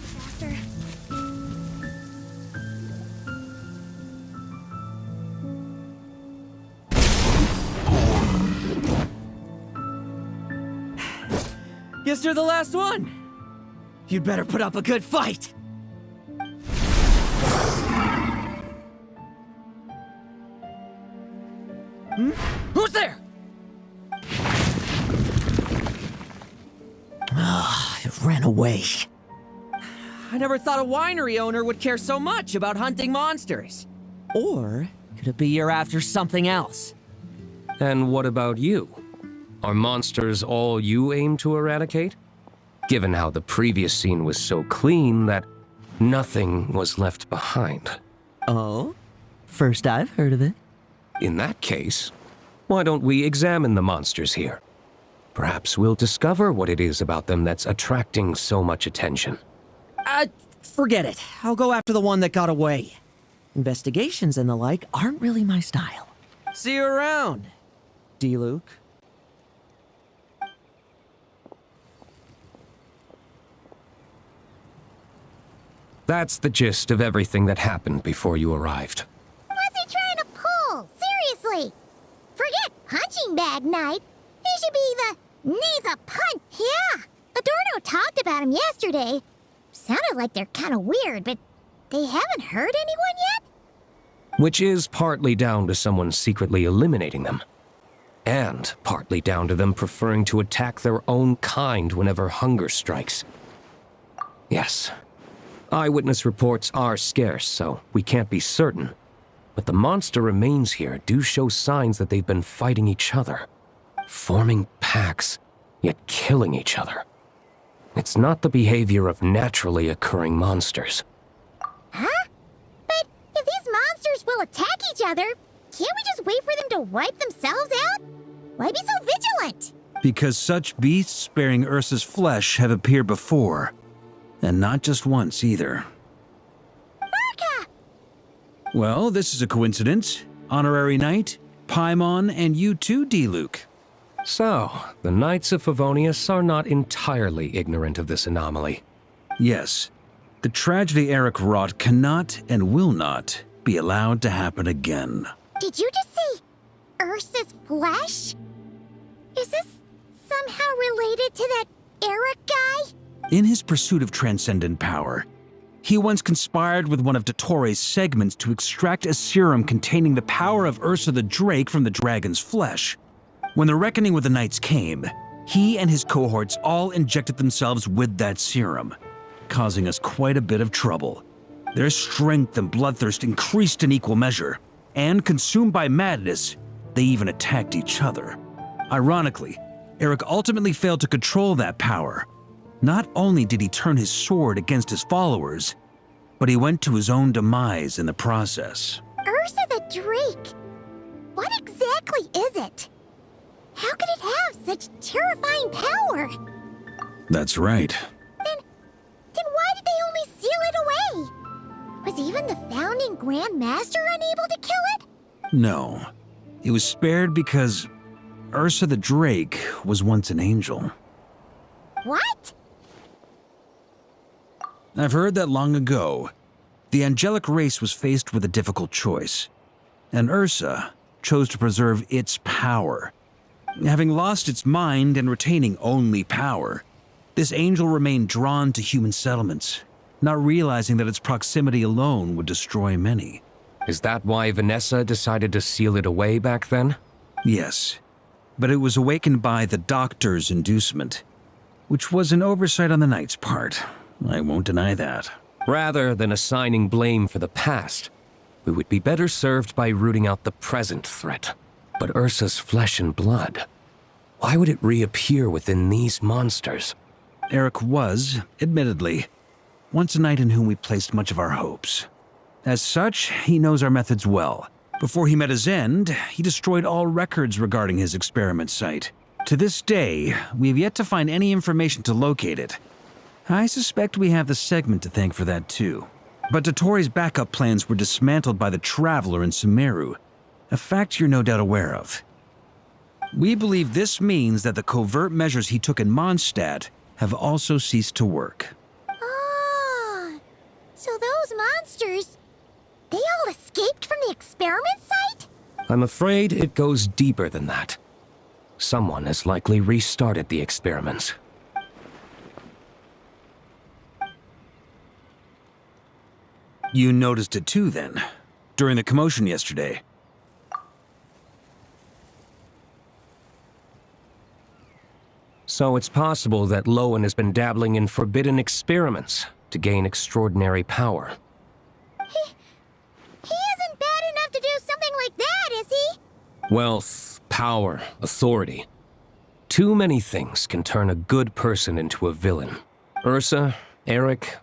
Faster. Guess you're the last one. You'd better put up a good fight. Who's there? It ran away. I never thought a winery owner would care so much about hunting monsters. Or could it be you're after something else? And what about you? Are monsters all you aim to eradicate? Given how the previous scene was so clean that nothing was left behind. Oh? First I've heard of it. In that case, why don't we examine the monsters here? Perhaps we'll discover what it is about them that's attracting so much attention. Forget it. I'll go after the one that got away. Investigations and the like aren't really my style. See you around, D-Luke. That's the gist of everything that happened before you arrived. What's he trying to pull? Seriously. Forget punching bag night. He should be the needs a punch. Yeah. Adorno talked about him yesterday. Sounded like they're kind of weird, but they haven't hurt anyone yet? Which is partly down to someone secretly eliminating them. And partly down to them preferring to attack their own kind whenever hunger strikes. Yes. Eyewitness reports are scarce, so we can't be certain. But the monster remains here do show signs that they've been fighting each other. Forming packs, yet killing each other. It's not the behavior of naturally occurring monsters. Huh? But if these monsters will attack each other, can't we just wait for them to wipe themselves out? Why be so vigilant? Because such beasts bearing Ursa's flesh have appeared before. And not just once either. Urka! Well, this is a coincidence. Honorary Knight, Paimon, and you too, D-Luke. So, the Knights of Favonius are not entirely ignorant of this anomaly. Yes. The tragedy Eric wrought cannot and will not be allowed to happen again. Did you just say Ursa's flesh? Is this somehow related to that Eric guy? In his pursuit of transcendent power, he once conspired with one of Dottores' segments to extract a serum containing the power of Ursa the Drake from the dragon's flesh. When the reckoning with the Knights came, he and his cohorts all injected themselves with that serum, causing us quite a bit of trouble. Their strength and bloodthirst increased in equal measure, and consumed by madness, they even attacked each other. Ironically, Eric ultimately failed to control that power. Not only did he turn his sword against his followers, but he went to his own demise in the process. Ursa the Drake? What exactly is it? How could it have such terrifying power? That's right. Then why did they only seal it away? Was even the founding Grand Master unable to kill it? No, it was spared because Ursa the Drake was once an angel. What? I've heard that long ago, the angelic race was faced with a difficult choice, and Ursa chose to preserve its power. Having lost its mind and retaining only power, this angel remained drawn to human settlements, not realizing that its proximity alone would destroy many. Is that why Vanessa decided to seal it away back then? Yes, but it was awakened by the Doctor's inducement, which was an oversight on the Knight's part. I won't deny that. Rather than assigning blame for the past, we would be better served by rooting out the present threat. But Ursa's flesh and blood, why would it reappear within these monsters? Eric was, admittedly, once a knight in whom we placed much of our hopes. As such, he knows our methods well. Before he met his end, he destroyed all records regarding his experiment site. To this day, we have yet to find any information to locate it. I suspect we have the segment to thank for that too. But Dottores' backup plans were dismantled by the Traveler in Sumeru, a fact you're no doubt aware of. We believe this means that the covert measures he took in Mondstadt have also ceased to work. Ah, so those monsters, they all escaped from the experiment site? I'm afraid it goes deeper than that. Someone has likely restarted the experiments. You noticed it too, then, during the commotion yesterday. So it's possible that Lohen has been dabbling in forbidden experiments to gain extraordinary power. He isn't bad enough to do something like that, is he? Wealth, power, authority. Too many things can turn a good person into a villain. Ursa, Eric,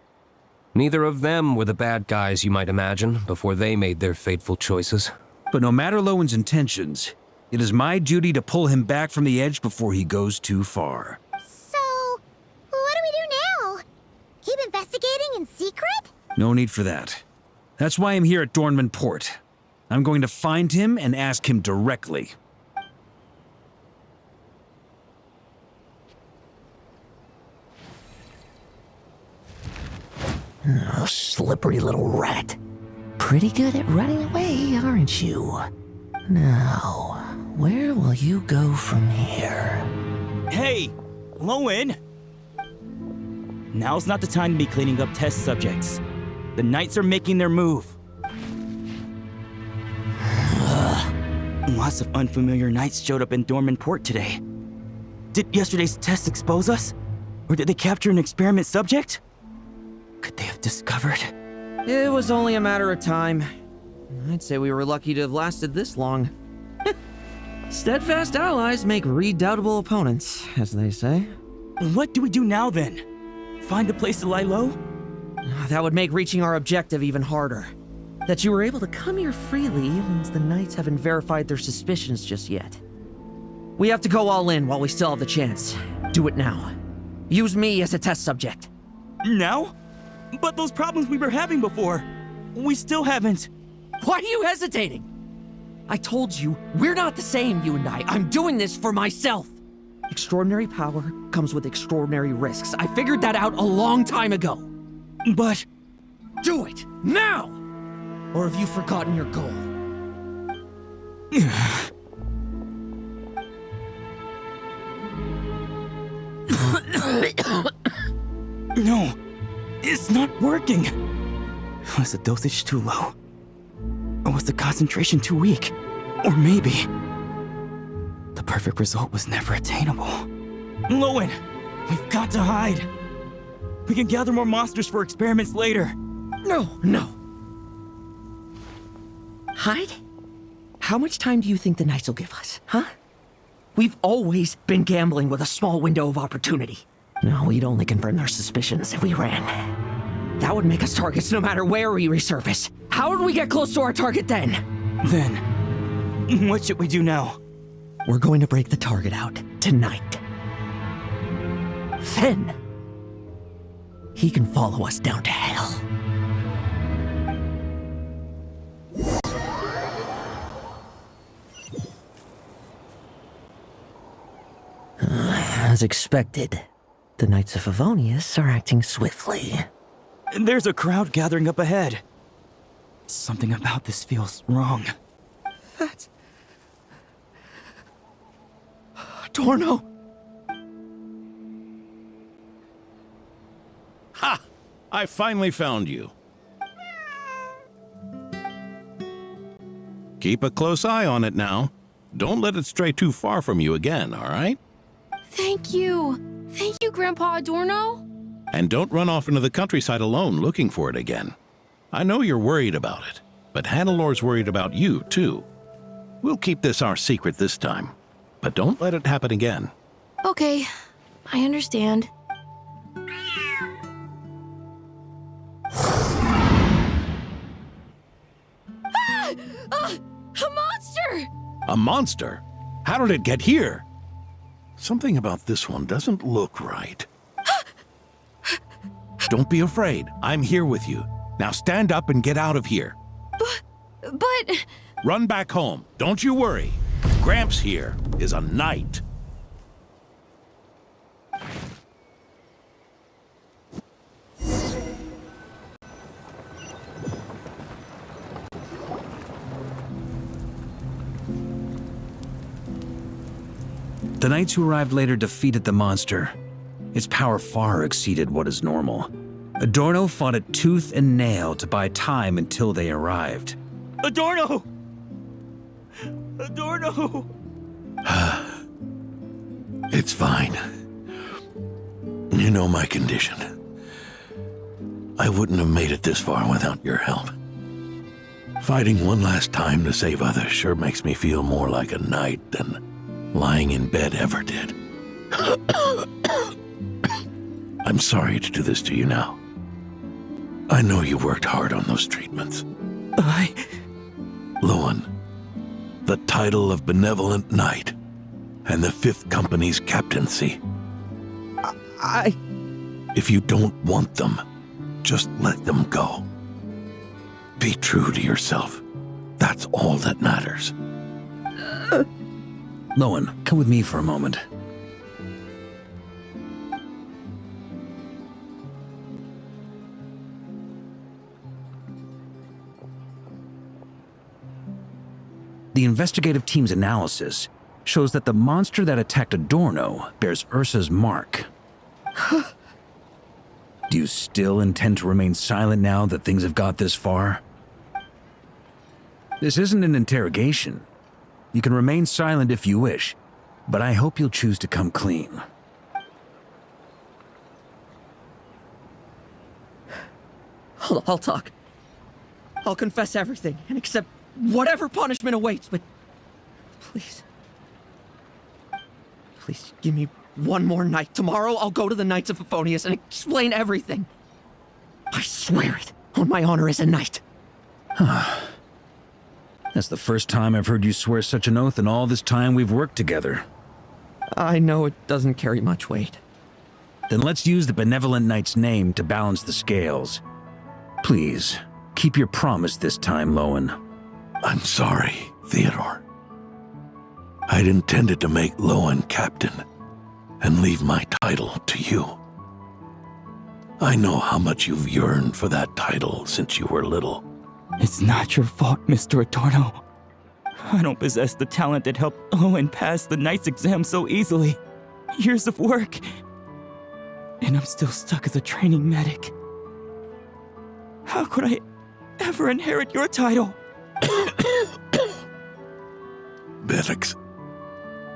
neither of them were the bad guys you might imagine before they made their fateful choices. But no matter Lowen's intentions, it is my duty to pull him back from the edge before he goes too far. So, what do we do now? Keep investigating in secret? No need for that. That's why I'm here at Dornman Port. I'm going to find him and ask him directly. Oh, slippery little rat. Pretty good at running away, aren't you? Now, where will you go from here? Hey, Lohen! Now's not the time to be cleaning up test subjects. The Knights are making their move. Lots of unfamiliar Knights showed up in Dorman Port today. Did yesterday's test expose us? Or did they capture an experiment subject? Could they have discovered? It was only a matter of time. I'd say we were lucky to have lasted this long. Steadfast allies make redoubtable opponents, as they say. What do we do now then? Find a place to lie low? That would make reaching our objective even harder. That you were able to come here freely means the Knights haven't verified their suspicions just yet. We have to go all in while we still have the chance. Do it now. Use me as a test subject. Now? But those problems we were having before, we still haven't. Why are you hesitating? I told you, we're not the same, you and I. I'm doing this for myself. Extraordinary power comes with extraordinary risks. I figured that out a long time ago. But... do it, now! Or have you forgotten your goal? No, it's not working. Was the dosage too low? Or was the concentration too weak? Or maybe the perfect result was never attainable. Lohen, we've got to hide. We can gather more monsters for experiments later. No. Hide? How much time do you think the Knights will give us, huh? We've always been gambling with a small window of opportunity. No, we'd only confirm their suspicions if we ran. That would make us targets no matter where we resurface. How would we get close to our target then? Then, what should we do now? We're going to break the target out tonight. Then, he can follow us down to hell. As expected, the Knights of Favonius are acting swiftly. There's a crowd gathering up ahead. Something about this feels wrong. That's... Adorno! Ha! I finally found you. Keep a close eye on it now. Don't let it stray too far from you again, all right? Thank you. Thank you, Grandpa Adorno. And don't run off into the countryside alone looking for it again. I know you're worried about it, but Hannelor's worried about you, too. We'll keep this our secret this time, but don't let it happen again. Okay, I understand. A monster! A monster? How did it get here? Something about this one doesn't look right. Don't be afraid. I'm here with you. Now stand up and get out of here. But... Run back home. Don't you worry. Gramps here is a knight. The knights who arrived later defeated the monster. Its power far exceeded what is normal. Adorno fought it tooth and nail to buy time until they arrived. Adorno! Adorno! It's fine. You know my condition. I wouldn't have made it this far without your help. Fighting one last time to save others sure makes me feel more like a knight than lying in bed ever did. I'm sorry to do this to you now. I know you worked hard on those treatments. Lohen, the title of Benevolent Knight, and the 5th Company's captaincy. If you don't want them, just let them go. Be true to yourself. That's all that matters. Lohen, come with me for a moment. The investigative team's analysis shows that the monster that attacked Adorno bears Ursa's mark. Do you still intend to remain silent now that things have got this far? This isn't an interrogation. You can remain silent if you wish, but I hope you'll choose to come clean. I'll talk. I'll confess everything and accept whatever punishment awaits, but please. Please give me one more night. Tomorrow I'll go to the Knights of Favonius and explain everything. I swear it on my honor as a knight. That's the first time I've heard you swear such an oath in all this time we've worked together. I know it doesn't carry much weight. Then let's use the Benevolent Knight's name to balance the scales. Please, keep your promise this time, Lohen. I'm sorry, Theodore. I'd intended to make Lohen captain and leave my title to you. I know how much you've yearned for that title since you were little. It's not your fault, Mr. Adorno. I don't possess the talent that helped Lohen pass the Knight's exam so easily. Years of work. And I'm still stuck as a training medic. How could I ever inherit your title? Medics.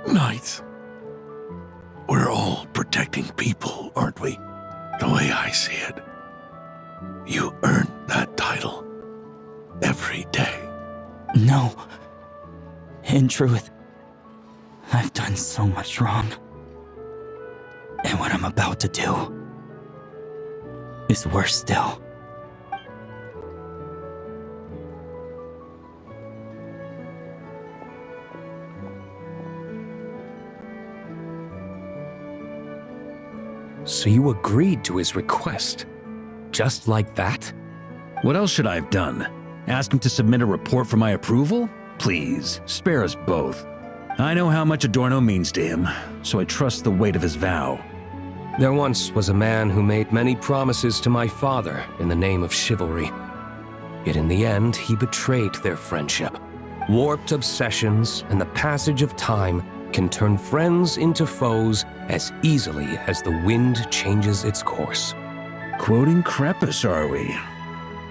Knights. We're all protecting people, aren't we? The way I see it. You earn that title. Every day. No. In truth, I've done so much wrong. And what I'm about to do is worse still. So you agreed to his request? Just like that? What else should I have done? Ask him to submit a report for my approval? Please, spare us both. I know how much Adorno means to him, so I trust the weight of his vow. There once was a man who made many promises to my father in the name of chivalry. Yet in the end, he betrayed their friendship. Warped obsessions and the passage of time can turn friends into foes as easily as the wind changes its course. Quoting Crepus, are we?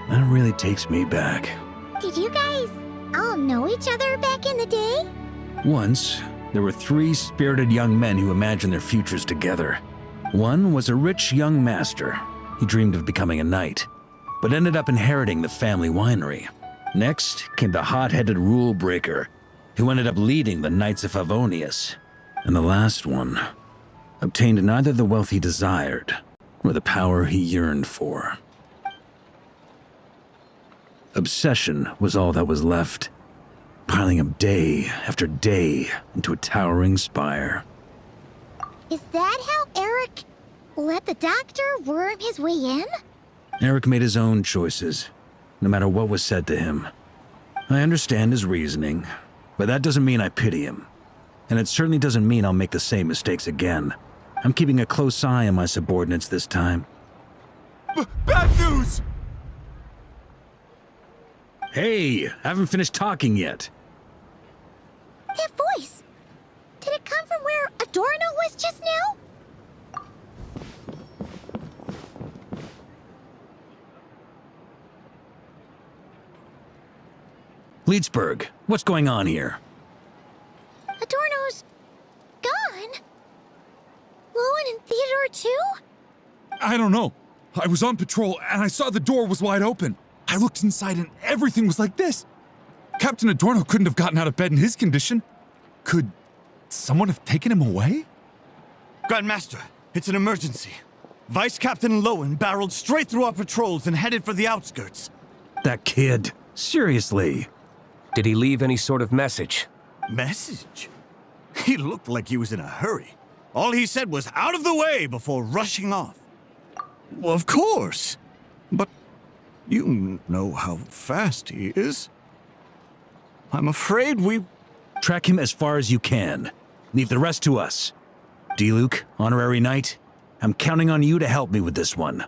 That really takes me back. Did you guys all know each other back in the day? Once, there were 3 spirited young men who imagined their futures together. One was a rich young master. He dreamed of becoming a knight, but ended up inheriting the family winery. Next came the hot-headed rule breaker, who ended up leading the Knights of Favonius. And the last one obtained neither the wealth he desired, nor the power he yearned for. Obsession was all that was left, piling up day after day into a towering spire. Is that how Eric let the doctor worm his way in? Eric made his own choices, no matter what was said to him. I understand his reasoning, but that doesn't mean I pity him. And it certainly doesn't mean I'll make the same mistakes again. I'm keeping a close eye on my subordinates this time. Bad news! Hey, I haven't finished talking yet. That voice! Did it come from where Adorno was just now? Leedsburg, what's going on here? Adorno's gone? Lohen and Theodore too? I don't know. I was on patrol and I saw the door was wide open. I looked inside and everything was like this. Captain Adorno couldn't have gotten out of bed in his condition. Could someone have taken him away? Grandmaster, it's an emergency. Vice Captain Lohen barreled straight through our patrols and headed for the outskirts. That kid. Seriously. Did he leave any sort of message? Message? He looked like he was in a hurry. All he said was out of the way before rushing off. Well, of course. But you know how fast he is. I'm afraid we... Track him as far as you can. Leave the rest to us. D-Luke, honorary knight, I'm counting on you to help me with this one.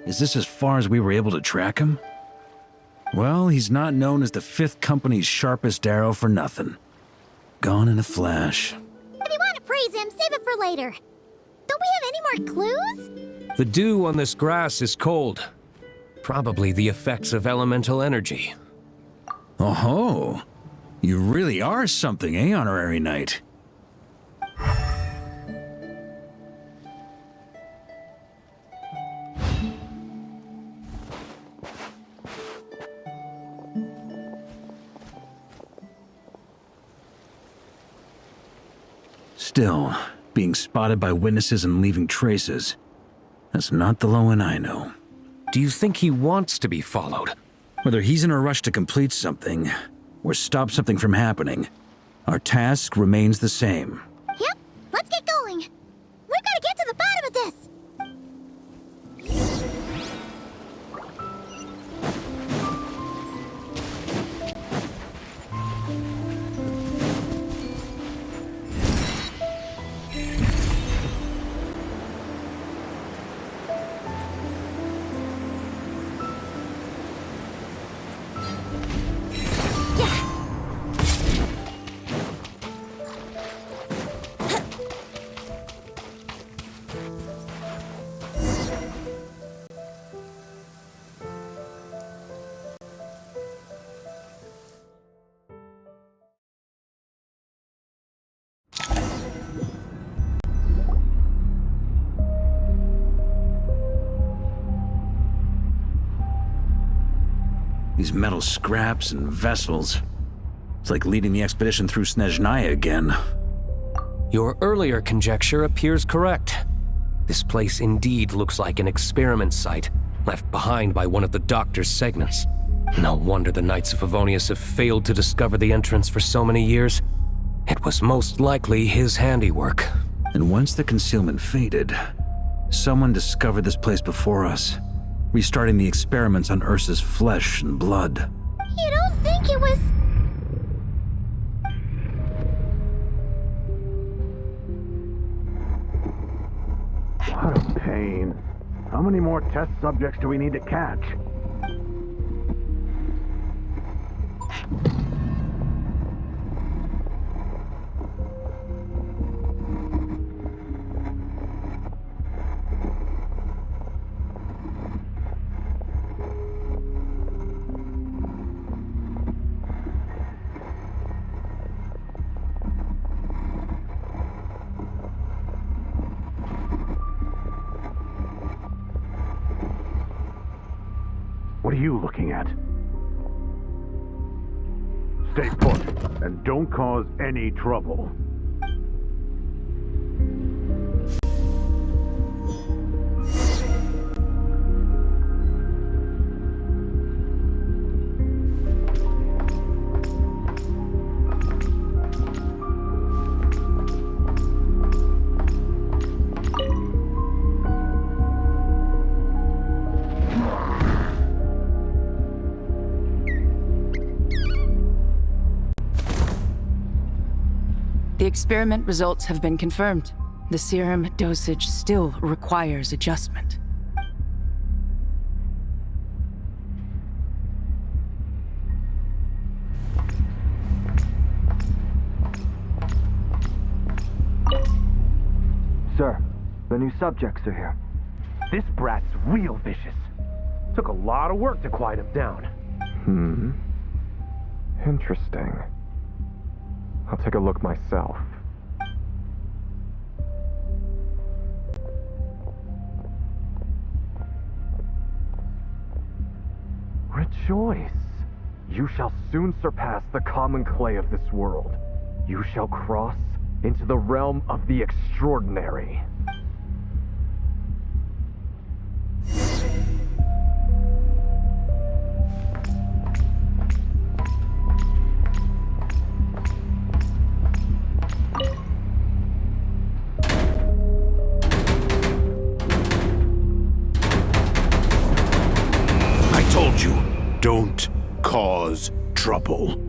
Is this as far as we were able to track him? Well, he's not known as the 5th Company's sharpest arrow for nothing. Gone in a flash. If you want to praise him, save it for later. Don't we have any more clues? The dew on this grass is cold. Probably the effects of elemental energy. Oh-ho! You really are something, eh, honorary knight? Still, being spotted by witnesses and leaving traces, that's not the Lohen I know. Do you think he wants to be followed? Whether he's in a rush to complete something or stop something from happening, our task remains the same. Yep, let's get going. We've got to get to the bottom of this. These metal scraps and vessels. It's like leading the expedition through Snezhnaya again. Your earlier conjecture appears correct. This place indeed looks like an experiment site, left behind by one of the Doctor's segments. No wonder the Knights of Favonius have failed to discover the entrance for so many years. It was most likely his handiwork. And once the concealment faded, someone discovered this place before us, restarting the experiments on Ursa's flesh and blood. You don't think it was... What a pain. How many more test subjects do we need to catch? What are you looking at? Stay put, and don't cause any trouble. The experiment results have been confirmed. The serum dosage still requires adjustment. Sir, the new subjects are here. This brat's real vicious. Took a lot of work to quiet him down. Interesting. I'll take a look myself. Rejoice! You shall soon surpass the common clay of this world. You shall cross into the realm of the extraordinary. Don't cause trouble.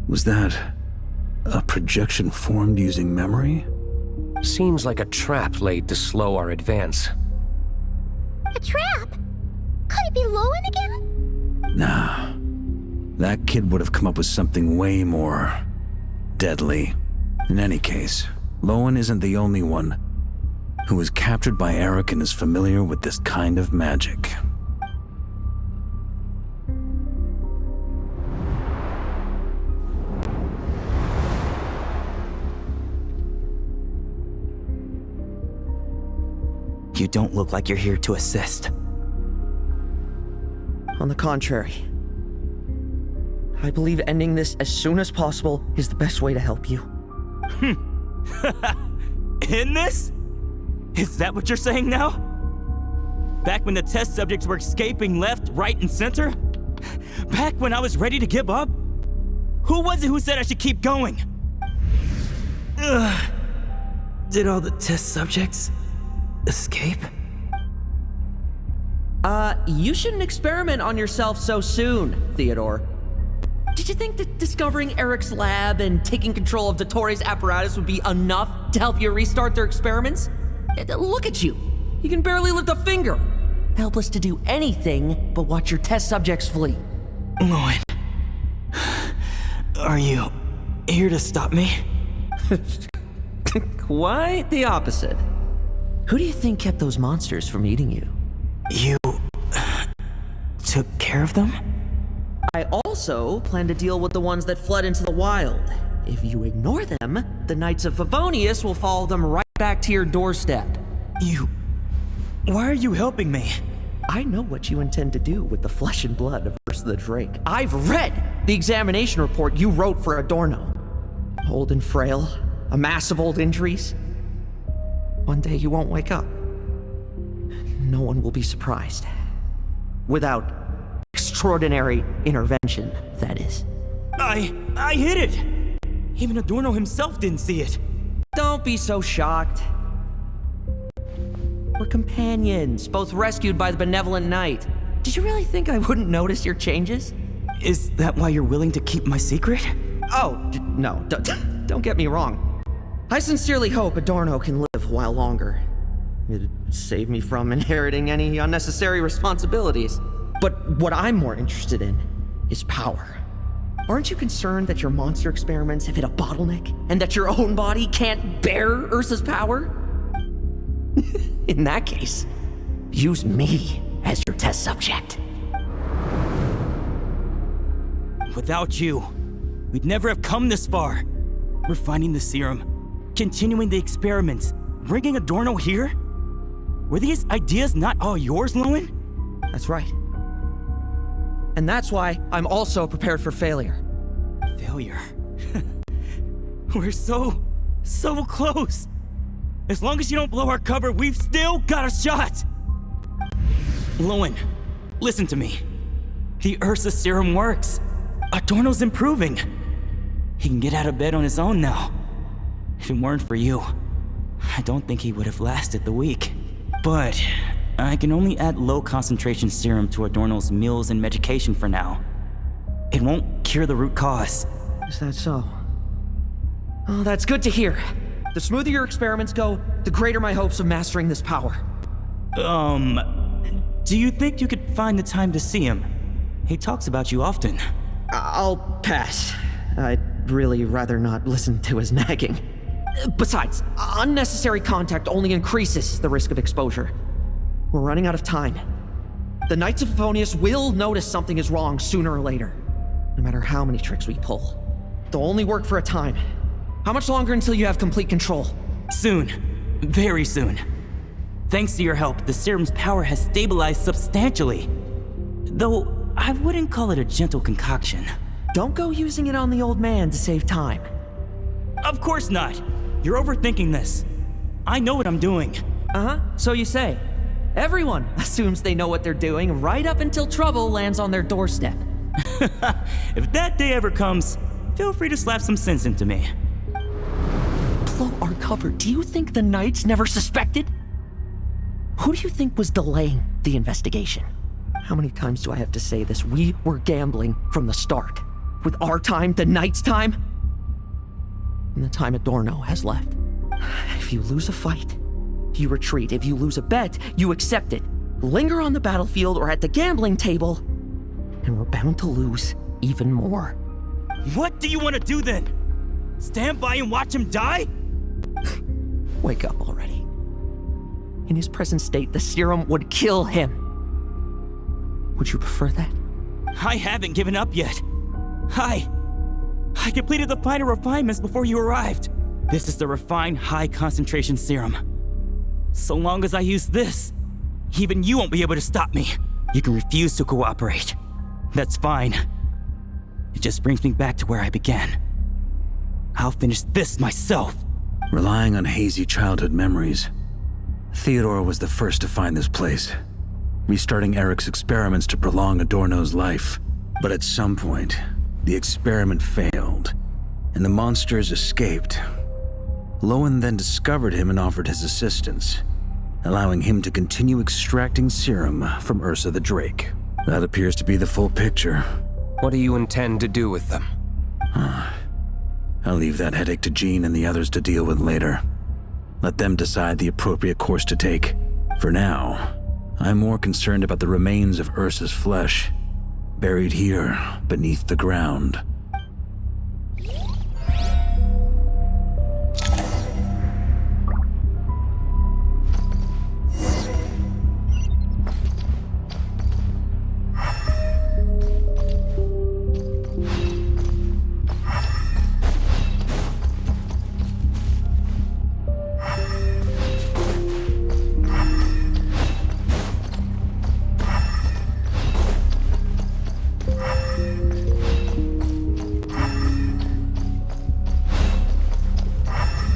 Was that a projection formed using memory? Seems like a trap laid to slow our advance. A trap? Could it be Lohen again? Nah. That kid would have come up with something way more deadly. In any case, Lohen isn't the only one who was captured by Eric and is familiar with this kind of magic. You don't look like you're here to assist. On the contrary, I believe ending this as soon as possible is the best way to help you. In this? Is that what you're saying now? Back when the test subjects were escaping left, right, and center? Back when I was ready to give up? Who was it who said I should keep going? Ugh. Did all the test subjects escape? You shouldn't experiment on yourself so soon, Theodore. Did you think that discovering Eric's lab and taking control of Dottores' apparatus would be enough to help you restart their experiments? Look at you. You can barely lift a finger. Helpless to do anything but watch your test subjects flee. Lohen, are you here to stop me? Quite the opposite. Who do you think kept those monsters from eating you? You took care of them? I also plan to deal with the ones that fled into the wild. If you ignore them, the Knights of Favonius will follow them right back to your doorstep. Why are you helping me? I know what you intend to do with the flesh and blood of Ursa the Drake. I've read the examination report you wrote for Adorno. Old and frail, a mass of old injuries. One day you won't wake up. No one will be surprised. Without extraordinary intervention, that is. I hid it! Even Adorno himself didn't see it. Don't be so shocked. We're companions, both rescued by the benevolent knight. Did you really think I wouldn't notice your changes? Is that why you're willing to keep my secret? Oh, no, don't get me wrong. I sincerely hope Adorno can live a while longer. It'd save me from inheriting any unnecessary responsibilities. But what I'm more interested in is power. Aren't you concerned that your monster experiments have hit a bottleneck and that your own body can't bear Ursa's power? In that case, use me as your test subject. Without you, we'd never have come this far. Refining the serum, continuing the experiments, bringing Adorno here? Were these ideas not all yours, Lohen? That's right. And that's why I'm also prepared for failure. Failure? We're so close. As long as you don't blow our cover, we've still got a shot! Lohen, listen to me. The Ursa serum works. Adorno's improving. He can get out of bed on his own now. If it weren't for you, I don't think he would have lasted the week. But I can only add low concentration serum to Adorno's meals and medication for now. It won't cure the root cause. Is that so? Oh, that's good to hear. The smoother your experiments go, the greater my hopes of mastering this power. Do you think you could find the time to see him? He talks about you often. I'll pass. I'd really rather not listen to his nagging. Besides, unnecessary contact only increases the risk of exposure. We're running out of time. The Knights of Favonius will notice something is wrong sooner or later, no matter how many tricks we pull. They'll only work for a time. How much longer until you have complete control? Soon. Very soon. Thanks to your help, the serum's power has stabilized substantially. Though, I wouldn't call it a gentle concoction. Don't go using it on the old man to save time. Of course not. You're overthinking this. I know what I'm doing. Uh-huh, so you say. Everyone assumes they know what they're doing right up until trouble lands on their doorstep. If that day ever comes, feel free to slap some sense into me. Blow our cover. Do you think the Knights never suspected? Who do you think was delaying the investigation? How many times do I have to say this? We were gambling from the start. With our time, the Knights' time, and the time Adorno has left. If you lose a fight, you retreat. If you lose a bet, you accept it. Linger on the battlefield or at the gambling table, and we're bound to lose even more. What do you want to do then? Stand by and watch him die? Wake up already. In his present state, the serum would kill him. Would you prefer that? I haven't given up yet. I completed the final refinements before you arrived. This is the refined high-concentration serum. So long as I use this, even you won't be able to stop me. You can refuse to cooperate. That's fine. It just brings me back to where I began. I'll finish this myself. Relying on hazy childhood memories. Theodore was the first to find this place, restarting Eric's experiments to prolong Adorno's life. But at some point, the experiment failed, and the monsters escaped. Lohen then discovered him and offered his assistance, allowing him to continue extracting serum from Ursa the Drake. That appears to be the full picture. What do you intend to do with them? I'll leave that headache to Jean and the others to deal with later. Let them decide the appropriate course to take. For now, I'm more concerned about the remains of Ursa's flesh, buried here beneath the ground.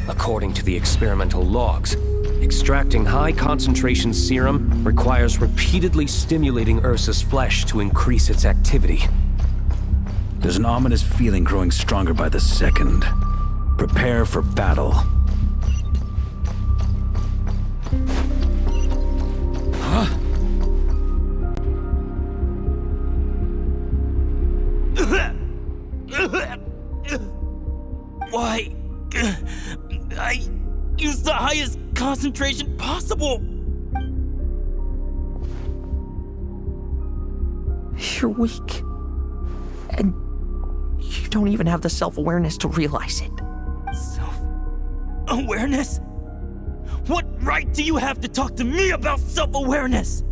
According to the experimental logs, extracting high-concentration serum requires repeatedly stimulating Ursa's flesh to increase its activity. There's an ominous feeling growing stronger by the second. Prepare for battle. Why? I used the highest concentration possible. You're weak. And you don't even have the self-awareness to realize it. Self-awareness? What right do you have to talk to me about self-awareness?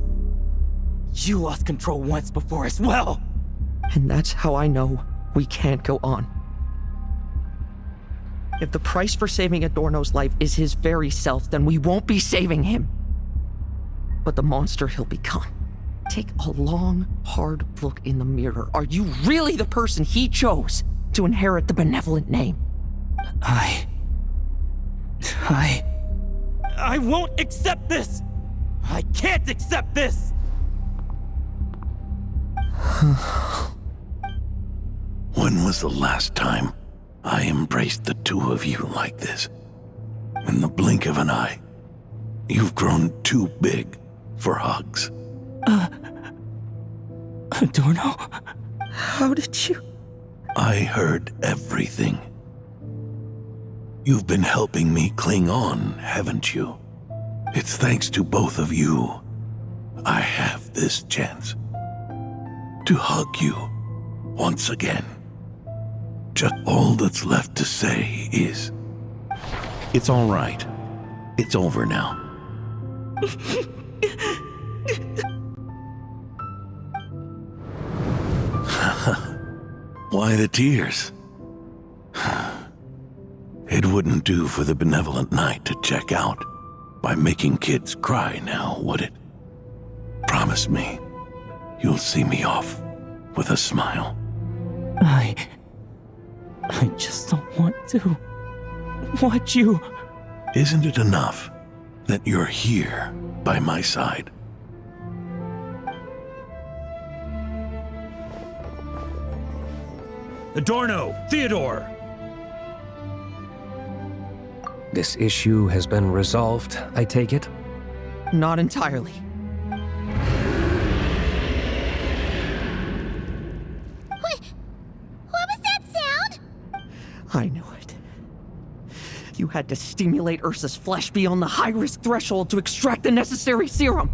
You lost control once before as well. And that's how I know we can't go on. If the price for saving Adorno's life is his very self, then we won't be saving him. But the monster he'll become. Take a long, hard look in the mirror. Are you really the person he chose to inherit the benevolent name? I won't accept this! I can't accept this! When was the last time I embraced the two of you like this? In the blink of an eye, you've grown too big for hugs. Adorno? How did you? I heard everything. You've been helping me cling on, haven't you? It's thanks to both of you I have this chance to hug you once again. Just all that's left to say is, it's all right. It's over now. Why the tears? It wouldn't do for the benevolent knight to check out by making kids cry now, would it? Promise me you'll see me off with a smile. I just don't want to watch you. Isn't it enough that you're here by my side? Adorno! Theodore! This issue has been resolved, I take it? Not entirely. What was that sound? I knew it. You had to stimulate Ursa's flesh beyond the high-risk threshold to extract the necessary serum.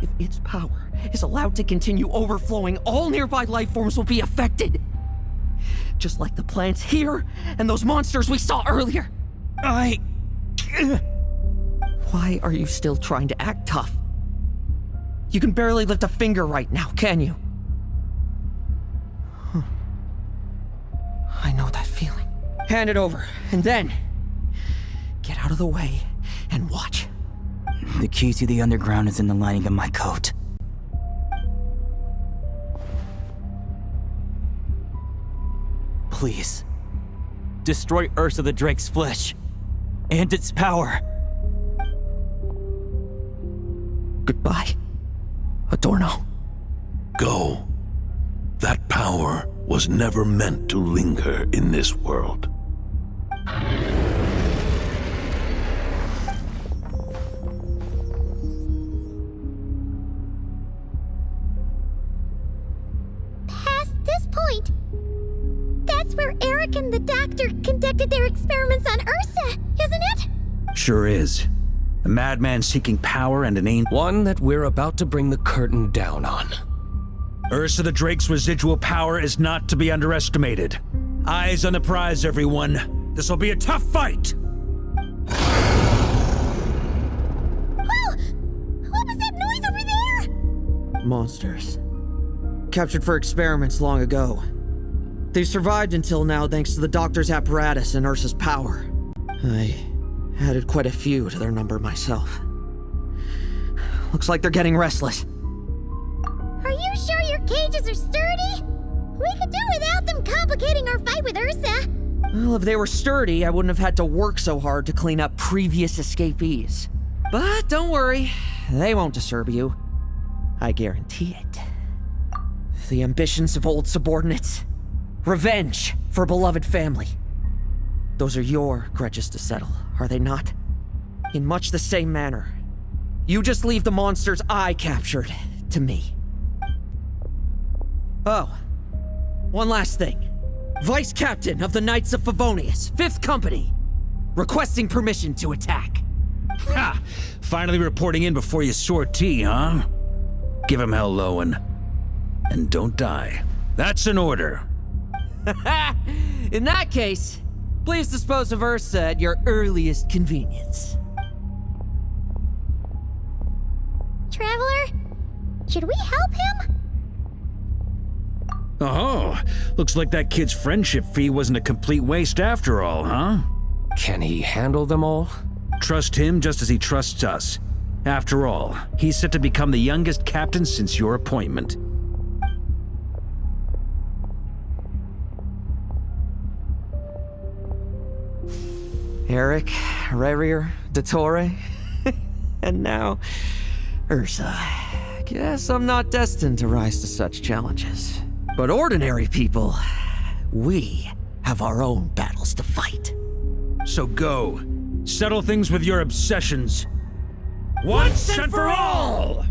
If its power is allowed to continue overflowing, all nearby life forms will be affected. Just like the plants here and those monsters we saw earlier. Why are you still trying to act tough? You can barely lift a finger right now, can you? I know that feeling. Hand it over, and then get out of the way and watch. The key to the underground is in the lining of my coat. Please, destroy Ursa the Drake's flesh and its power. Goodbye, Adorno. Go. That power was never meant to linger in this world. Past this point, that's where Eric and the doctor conducted their experiments on Ursa, isn't it? Sure is. A madman seeking power and an angel. One that we're about to bring the curtain down on. Ursa the Drake's residual power is not to be underestimated. Eyes on the prize, everyone. This will be a tough fight! Whoa! What was that noise over there? Monsters. Captured for experiments long ago. They've survived until now thanks to the doctor's apparatus and Ursa's power. I added quite a few to their number myself. Looks like they're getting restless. Are you sure your cages are sturdy? We could do without them complicating our fight with Ursa. Well, if they were sturdy, I wouldn't have had to work so hard to clean up previous escapees. But don't worry, they won't disturb you. I guarantee it. The ambitions of old subordinates. Revenge for beloved family. Those are your grudges to settle, are they not? In much the same manner. You just leave the monsters I captured to me. Oh, one last thing. Vice Captain of the Knights of Favonius, 5th Company, requesting permission to attack. Ha! Finally reporting in before you sortie, huh? Give him hell, Lohen. And don't die. That's an order. In that case, please dispose of Ursa at your earliest convenience. Traveler, should we help him? Oh, looks like that kid's friendship fee wasn't a complete waste after all, huh? Can he handle them all? Trust him just as he trusts us. After all, he's set to become the youngest captain since your appointment. Eric, Rerir, Dottore, and now Ursa. Guess I'm not destined to rise to such challenges. But ordinary people, we have our own battles to fight. So go. Settle things with your obsessions. Once and for all!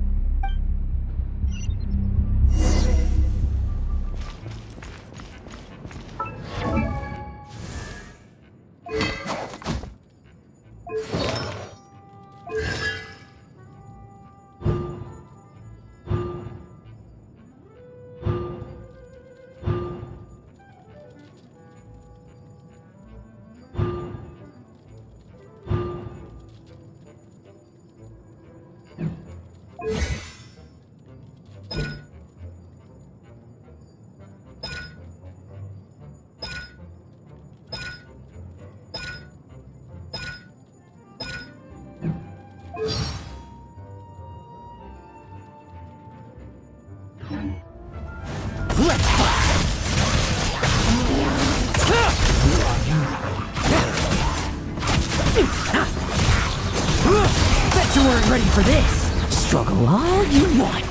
Bet you weren't ready for this. Struggle all you want.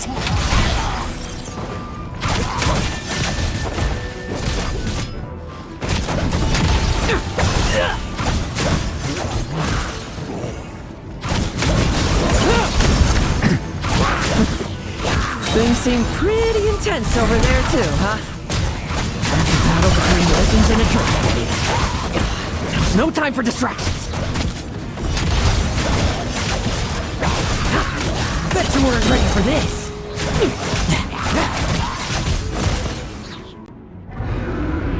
Things seem pretty intense over there too, huh? That's a battle between legends and a drink. There's no time for distractions. Bet you weren't ready for this.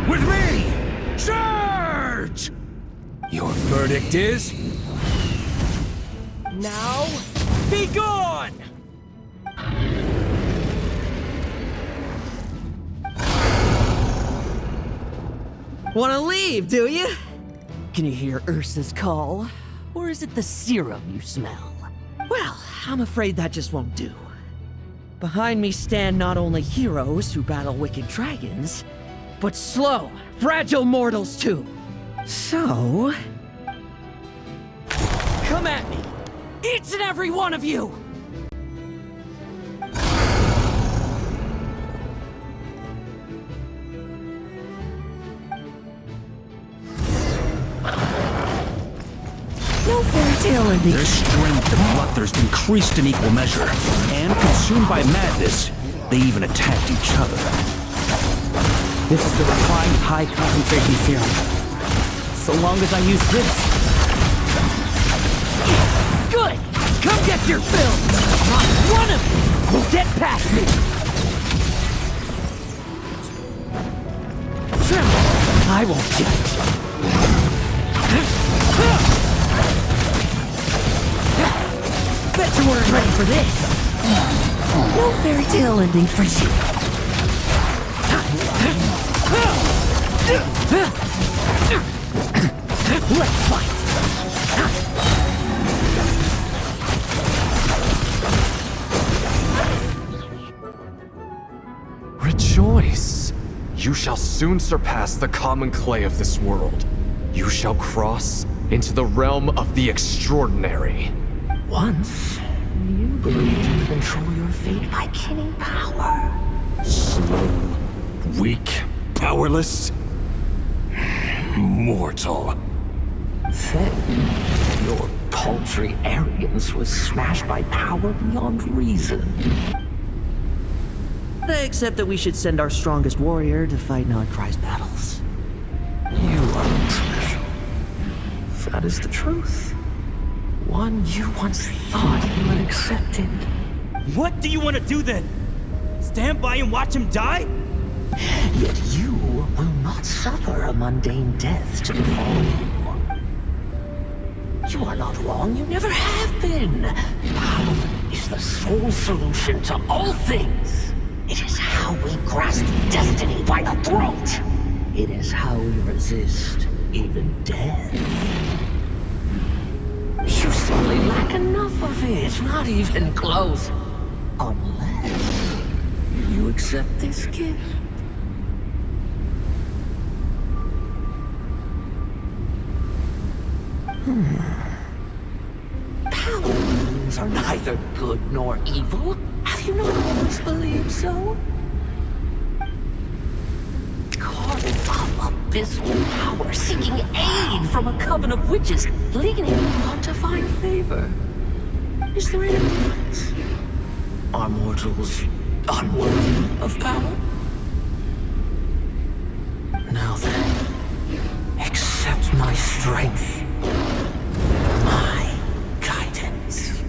With me! Charge! Your verdict is... Now, be gone! Wanna leave, do you? Can you hear Ursa's call? Or is it the serum you smell? Well, I'm afraid that just won't do. Behind me stand not only heroes who battle wicked dragons, but slow, fragile mortals too. So... come at me! Each and every one of you! Their strength and bloodthirst increased in equal measure, and consumed by madness, they even attacked each other. This is the refined high concentration serum. So long as I use this. Good! Come get your fill! Not one of you will get past me! I won't judge. Bet you weren't ready for this. No fairy tale ending for you. Let's fight. Rejoice! You shall soon surpass the common clay of this world. You shall cross into the realm of the extraordinary. Once, you believed you could control your fate by killing power. Slow, weak, powerless, mortal. Then, your paltry arrogance was smashed by power beyond reason. Except that we should send our strongest warrior to fight Nodcry's battles. You aren't special. That is the truth. One you once thought you had accepted. What do you want to do then? Stand by and watch him die? Yet you will not suffer a mundane death to befall you. You are not wrong, you never have been. Power is the sole solution to all things. It is how we grasp destiny by the throat. It is how we resist even death. You simply lack enough of it, not even close. Unless you accept this gift. Powers are neither good nor evil. Have you not always believed so? Carved up abysmal power, seeking aid from a coven of witches, leaning on to find favor. Is there any difference? Are mortals unworthy of power? Now then, accept my strength, my guidance.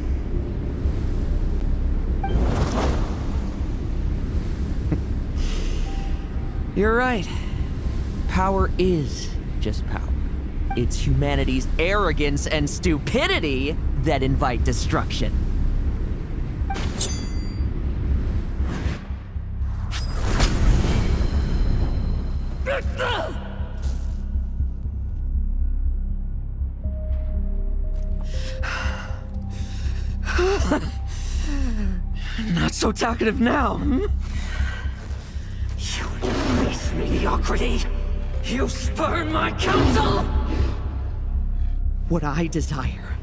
You're right. Power is just power. It's humanity's arrogance and stupidity that invite destruction. Not so talkative now, hmm? You embrace mediocrity. You spurn my counsel. What I desire,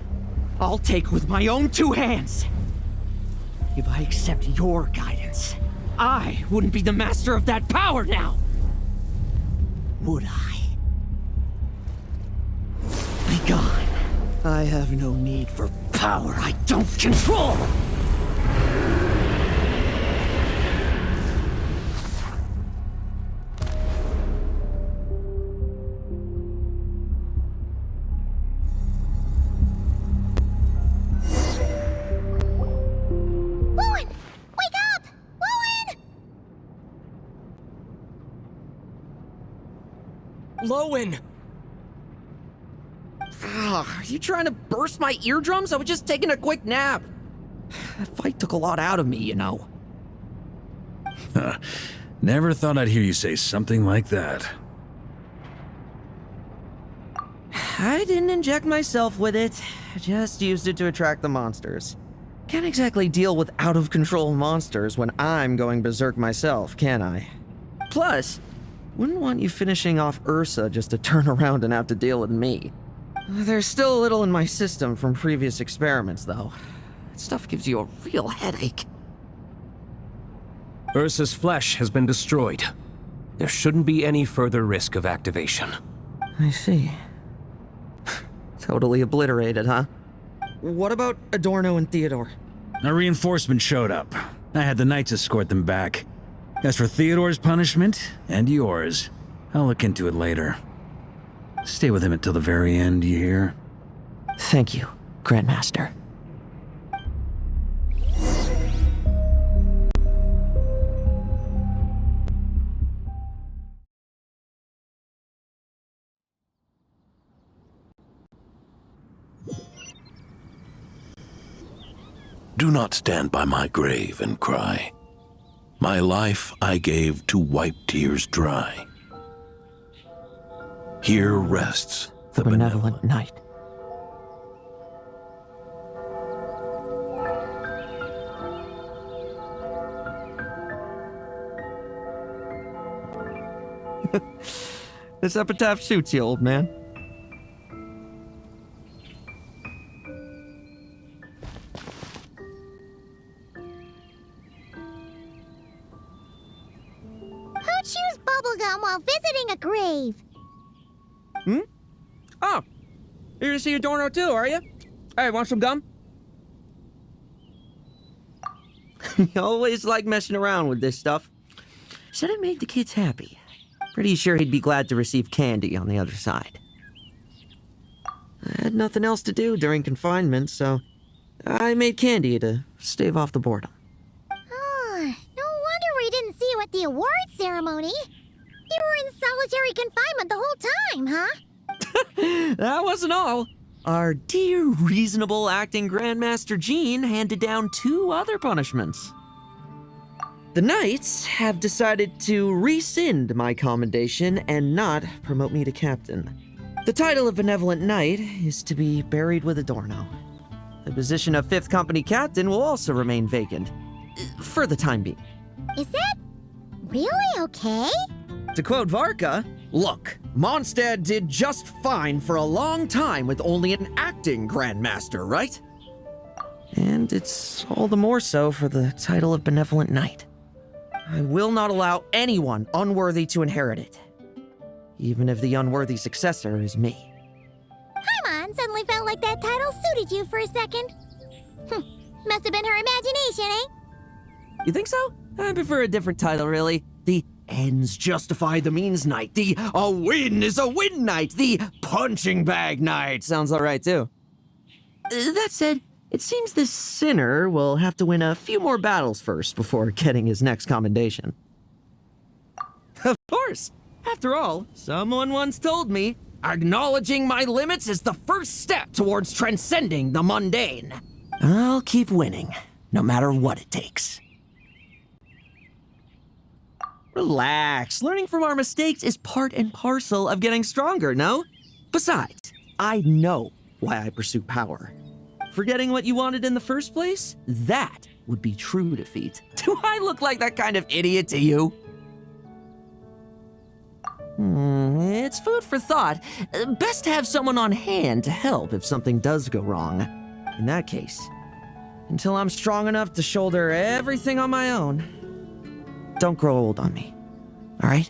I'll take with my own two hands. If I accept your guidance, I wouldn't be the master of that power now. Would I? Be gone. I have no need for power I don't control. Lohen! Wake up! Lohen! Lohen! Are you trying to burst my eardrums? I was just taking a quick nap. That fight took a lot out of me, you know. Never thought I'd hear you say something like that. I didn't inject myself with it. Just used it to attract the monsters. Can't exactly deal with out-of-control monsters when I'm going berserk myself, can I? Plus, wouldn't want you finishing off Ursa just to turn around and have to deal with me. There's still a little in my system from previous experiments, though. That stuff gives you a real headache. Ursa's flesh has been destroyed. There shouldn't be any further risk of activation. I see. Totally obliterated, huh? what about Adorno and Theodore? A reinforcement showed up. I had the knights escort them back. As for Theodore's punishment, and yours, I'll look into it later. Stay with him until the very end, you hear? Thank you, Grandmaster. Do not stand by my grave and cry. My life I gave to wipe tears dry. Here rests The benevolent knight. This epitaph suits you, old man. Who chews bubblegum while visiting a grave? Oh, you're to see Adorno too, are you? Hey, want some gum? You always like messing around with this stuff. Said it made the kids happy. Pretty sure he'd be glad to receive candy on the other side. I had nothing else to do during confinement, so I made candy to stave off the boredom. Oh, no wonder we didn't see you at the award ceremony. You were in solitary confinement the whole time, huh? That wasn't all. Our dear, reasonable acting Grandmaster Jean handed down 2 other punishments. The Knights have decided to rescind my commendation and not promote me to captain. The title of Benevolent Knight is to be buried with Adorno. The position of 5th Company Captain will also remain vacant, for the time being. Is that really okay? To quote Varka, look, Mondstadt did just fine for a long time with only an acting Grandmaster, right? And it's all the more so for the title of Benevolent Knight. I will not allow anyone unworthy to inherit it, even if the unworthy successor is me. Paimon suddenly felt like that title suited you for a second. Must have been her imagination, eh? You think so? I prefer a different title, really. The ends justify the means knight. The a win is a win knight. The punching bag knight. Sounds alright, too. That said, it seems this sinner will have to win a few more battles first before getting his next commendation. Of course! After all, someone once told me, acknowledging my limits is the first step towards transcending the mundane. I'll keep winning, no matter what it takes. Relax. Learning from our mistakes is part and parcel of getting stronger, no? Besides, I know why I pursue power. Forgetting what you wanted in the first place? That would be true defeat. Do I look like that kind of idiot to you? It's food for thought. Best to have someone on hand to help if something does go wrong. In that case, until I'm strong enough to shoulder everything on my own, don't grow old on me, all right?